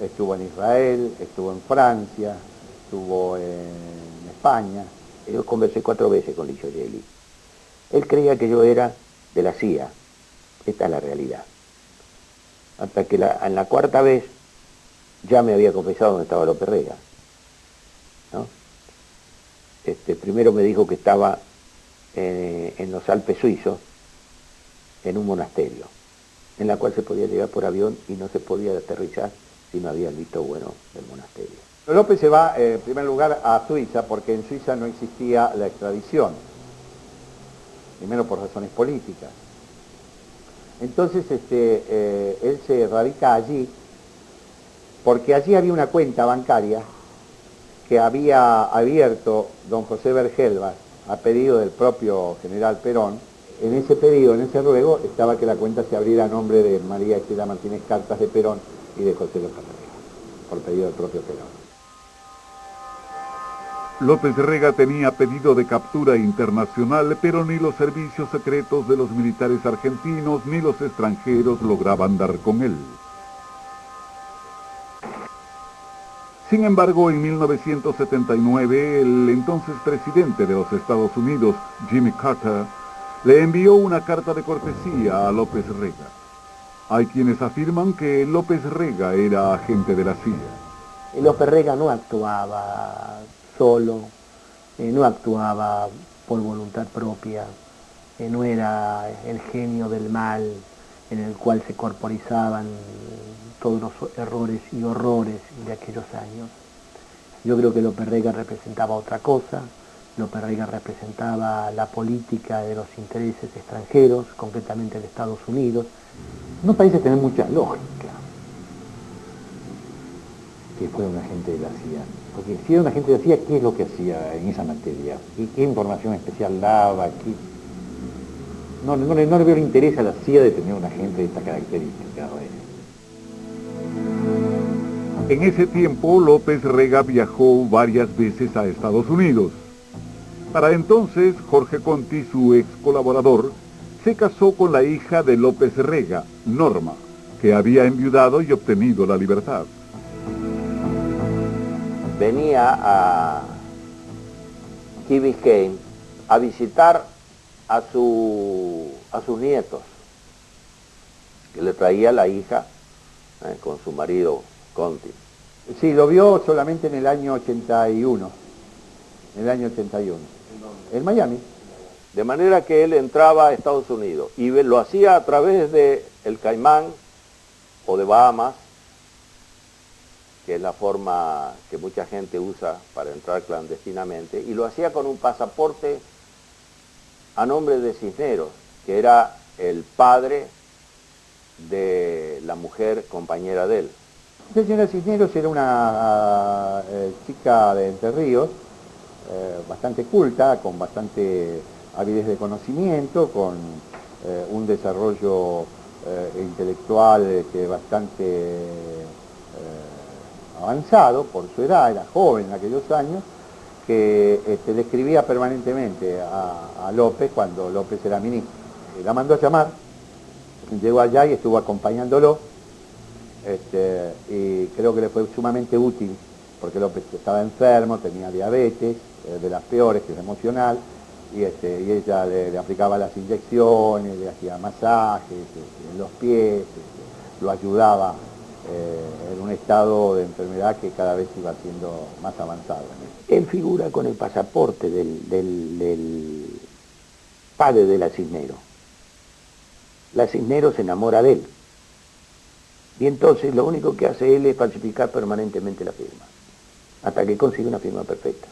estuvo en Israel, estuvo en Francia, estuvo en España. Yo conversé 4 veces con Licio Gelli. Él creía que yo era de la CIA. Esta es la realidad. Hasta que en la 4ª vez ya me había confesado dónde estaba López Rega, ¿no? primero me dijo que estaba en los Alpes suizos, en un monasterio, en la cual se podía llegar por avión y no se podía aterrizar si no había el visto bueno del monasterio. López se va en primer lugar a Suiza porque en Suiza no existía la extradición, primero por razones políticas. Entonces él se radica allí porque allí había una cuenta bancaria que había abierto don José Bergelbas a pedido del propio general Perón. En ese pedido, en ese ruego, estaba que la cuenta se abriera a nombre de María Estela Martínez Cartas de Perón y de José López Rega, por pedido del propio Perón. López Rega tenía pedido de captura internacional, pero ni los servicios secretos de los militares argentinos ni los extranjeros lograban dar con él. Sin embargo, en 1979, el entonces presidente de los Estados Unidos, Jimmy Carter, le envió una carta de cortesía a López Rega. Hay quienes afirman que López Rega era agente de la CIA. López Rega no actuaba solo, no actuaba por voluntad propia, no era el genio del mal en el cual se corporizaban todos los errores y horrores de aquellos años. Yo creo que López Rega representaba otra cosa. López Rega representaba la política de los intereses extranjeros, concretamente de Estados Unidos. No parece tener mucha lógica que fuera un agente de la CIA. Porque si era un agente de la CIA, ¿qué es lo que hacía en esa materia? ¿Qué información especial daba? No le veo el interés a la CIA de tener un agente de esta característica. En ese tiempo, López Rega viajó varias veces a Estados Unidos. Para entonces, Jorge Conti, su ex colaborador, se casó con la hija de López Rega, Norma, que había enviudado y obtenido la libertad. Venía a Key Biscayne a visitar a sus nietos, que le traía la hija con su marido Conti. Sí, lo vio solamente en el año 81. En el año 81. En Miami. De manera que él entraba a Estados Unidos y lo hacía a través de el Caimán o de Bahamas, que es la forma que mucha gente usa para entrar clandestinamente, y lo hacía con un pasaporte a nombre de Cisneros, que era el padre de la mujer compañera de él. Esta señora Cisneros era una chica de Entre Ríos, bastante culta, con bastante avidez de conocimiento, con un desarrollo intelectual bastante avanzado por su edad, era joven en aquellos años, que le escribía permanentemente a López cuando López era ministro. La mandó a llamar, llegó allá y estuvo acompañándolo, y creo que le fue sumamente útil, porque López estaba enfermo, tenía diabetes, de las peores, que es emocional, y ella le aplicaba las inyecciones, le hacía masajes en los pies, lo ayudaba en un estado de enfermedad que cada vez iba siendo más avanzado. Él figura con el pasaporte del padre de la Cisneros. La Cisneros se enamora de él. Y entonces lo único que hace él es falsificar permanentemente la firma, hasta que consigue una firma perfecta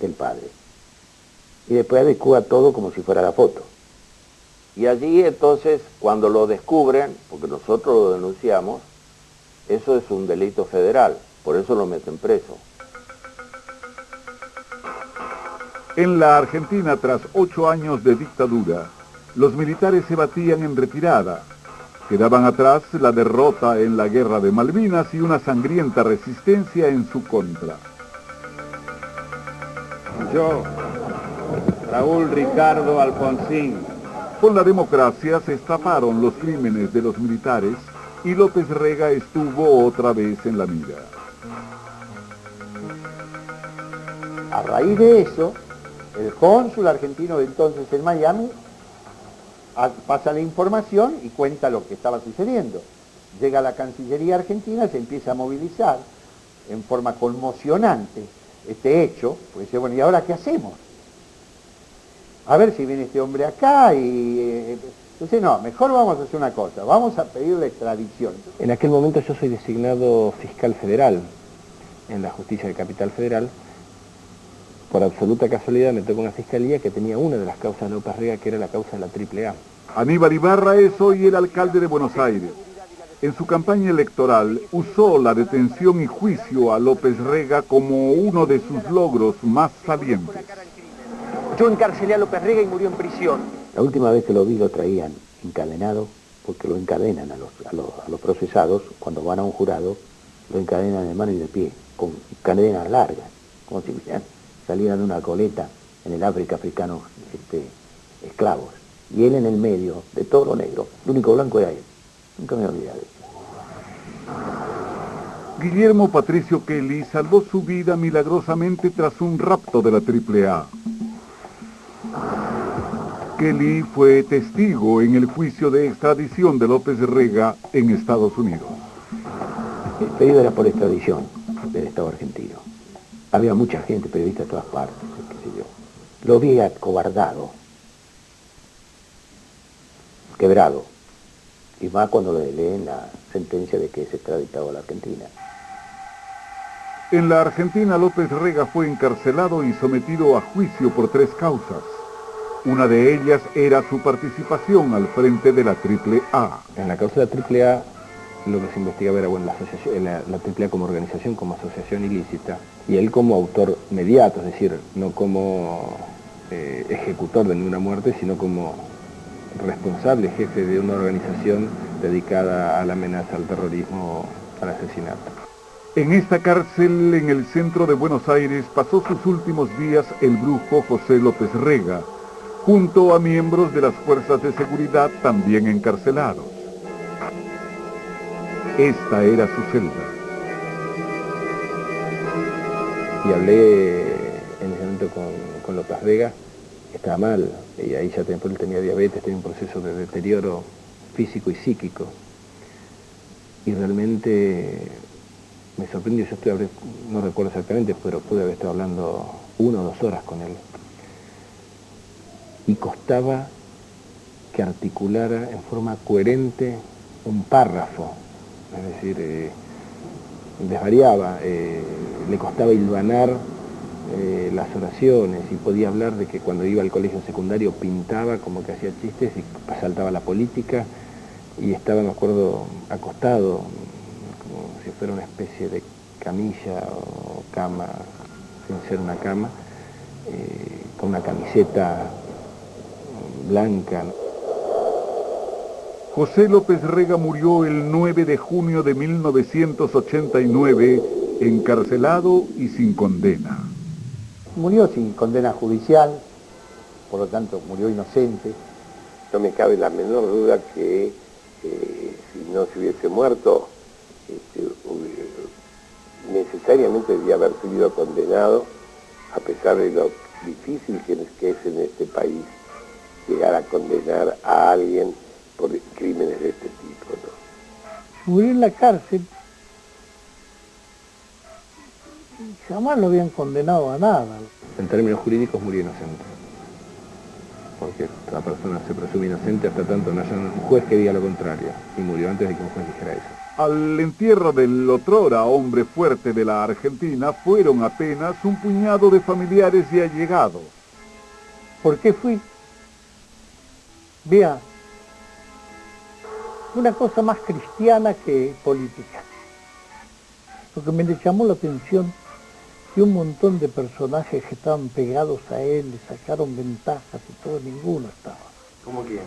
del padre. Y después adecúa todo como si fuera la foto. Y allí entonces, cuando lo descubren, porque nosotros lo denunciamos, eso es un delito federal, por eso lo meten preso. En la Argentina, tras 8 años de dictadura, los militares se batían en retirada. Quedaban atrás la derrota en la Guerra de Malvinas y una sangrienta resistencia en su contra. Yo, Raúl Ricardo Alfonsín. Con la democracia se estafaron los crímenes de los militares y López Rega estuvo otra vez en la mira. A raíz de eso, el cónsul argentino de entonces en Miami pasa la información y cuenta lo que estaba sucediendo. Llega a la Cancillería argentina, se empieza a movilizar en forma conmocionante este hecho, pues dice, bueno, ¿y ahora qué hacemos? A ver si viene este hombre acá y... entonces no, mejor vamos a hacer una cosa, vamos a pedir la extradición. En aquel momento yo soy designado fiscal federal en la justicia de Capital Federal. Por absoluta casualidad me tocó una fiscalía que tenía una de las causas de López Rega, que era la causa de la AAA. Aníbal Ibarra es hoy el alcalde de Buenos Aires. En su campaña electoral usó la detención y juicio a López Rega como uno de sus logros más salientes. Yo encarcelé a López Rega y murió en prisión. La última vez que lo vi lo traían encadenado, porque lo encadenan a los procesados, cuando van a un jurado, lo encadenan de mano y de pie, con cadenas largas, como si salieran de una coleta en el África africanos esclavos. Y él en el medio, de todo lo negro, el único blanco era él. Nunca me olvidé de eso. Guillermo Patricio Kelly salvó su vida milagrosamente tras un rapto de la AAA. Kelly fue testigo en el juicio de extradición de López Rega en Estados Unidos. El pedido era por extradición del Estado argentino. Había mucha gente, periodistas de todas partes, qué sé yo. Lo vi acobardado, quebrado, y más cuando le leen la sentencia de que es extraditado a la Argentina. En la Argentina, López Rega fue encarcelado y sometido a juicio por 3 causas. Una de ellas era su participación al frente de la AAA. En la causa de la AAA, lo que se investigaba era bueno, la AAA como organización, como asociación ilícita, y él como autor mediato, es decir, no como ejecutor de ninguna muerte, sino como responsable, jefe de una organización dedicada a la amenaza, al terrorismo, al asesinato. En esta cárcel, en el centro de Buenos Aires, pasó sus últimos días el brujo José López Rega, junto a miembros de las fuerzas de seguridad también encarcelados. Esta era su celda. Y hablé en ese momento con López Rega, estaba mal, y ahí ya él tenía diabetes, tenía un proceso de deterioro físico y psíquico. Y realmente me sorprendió, no recuerdo exactamente, pero pude haber estado hablando 1 o 2 horas con él. Y costaba que articulara en forma coherente un párrafo, es decir, desvariaba, le costaba hilvanar las oraciones y podía hablar de que cuando iba al colegio secundario pintaba como que hacía chistes y saltaba la política y estaba, me acuerdo, acostado, como si fuera una especie de camilla o cama, sin ser una cama, con una camiseta blanca. José López Rega murió el 9 de junio de 1989, encarcelado y sin condena. Murió sin condena judicial, por lo tanto murió inocente. No me cabe la menor duda que si no se hubiese muerto, necesariamente debía haber sido condenado, a pesar de lo difícil que es en este país llegar a condenar a alguien por crímenes de este tipo, ¿no? Murió en la cárcel y jamás lo habían condenado a nada. En términos jurídicos murió inocente, porque la persona se presume inocente hasta tanto no haya un juez que diga lo contrario, y murió antes de que un juez dijera eso. Al entierro del otrora hombre fuerte de la Argentina fueron apenas un puñado de familiares y allegados. ¿Por qué fui? Vea, una cosa más cristiana que política. Lo que me llamó la atención que un montón de personajes que estaban pegados a él, le sacaron ventajas y todo, ninguno estaba. ¿Cómo quién?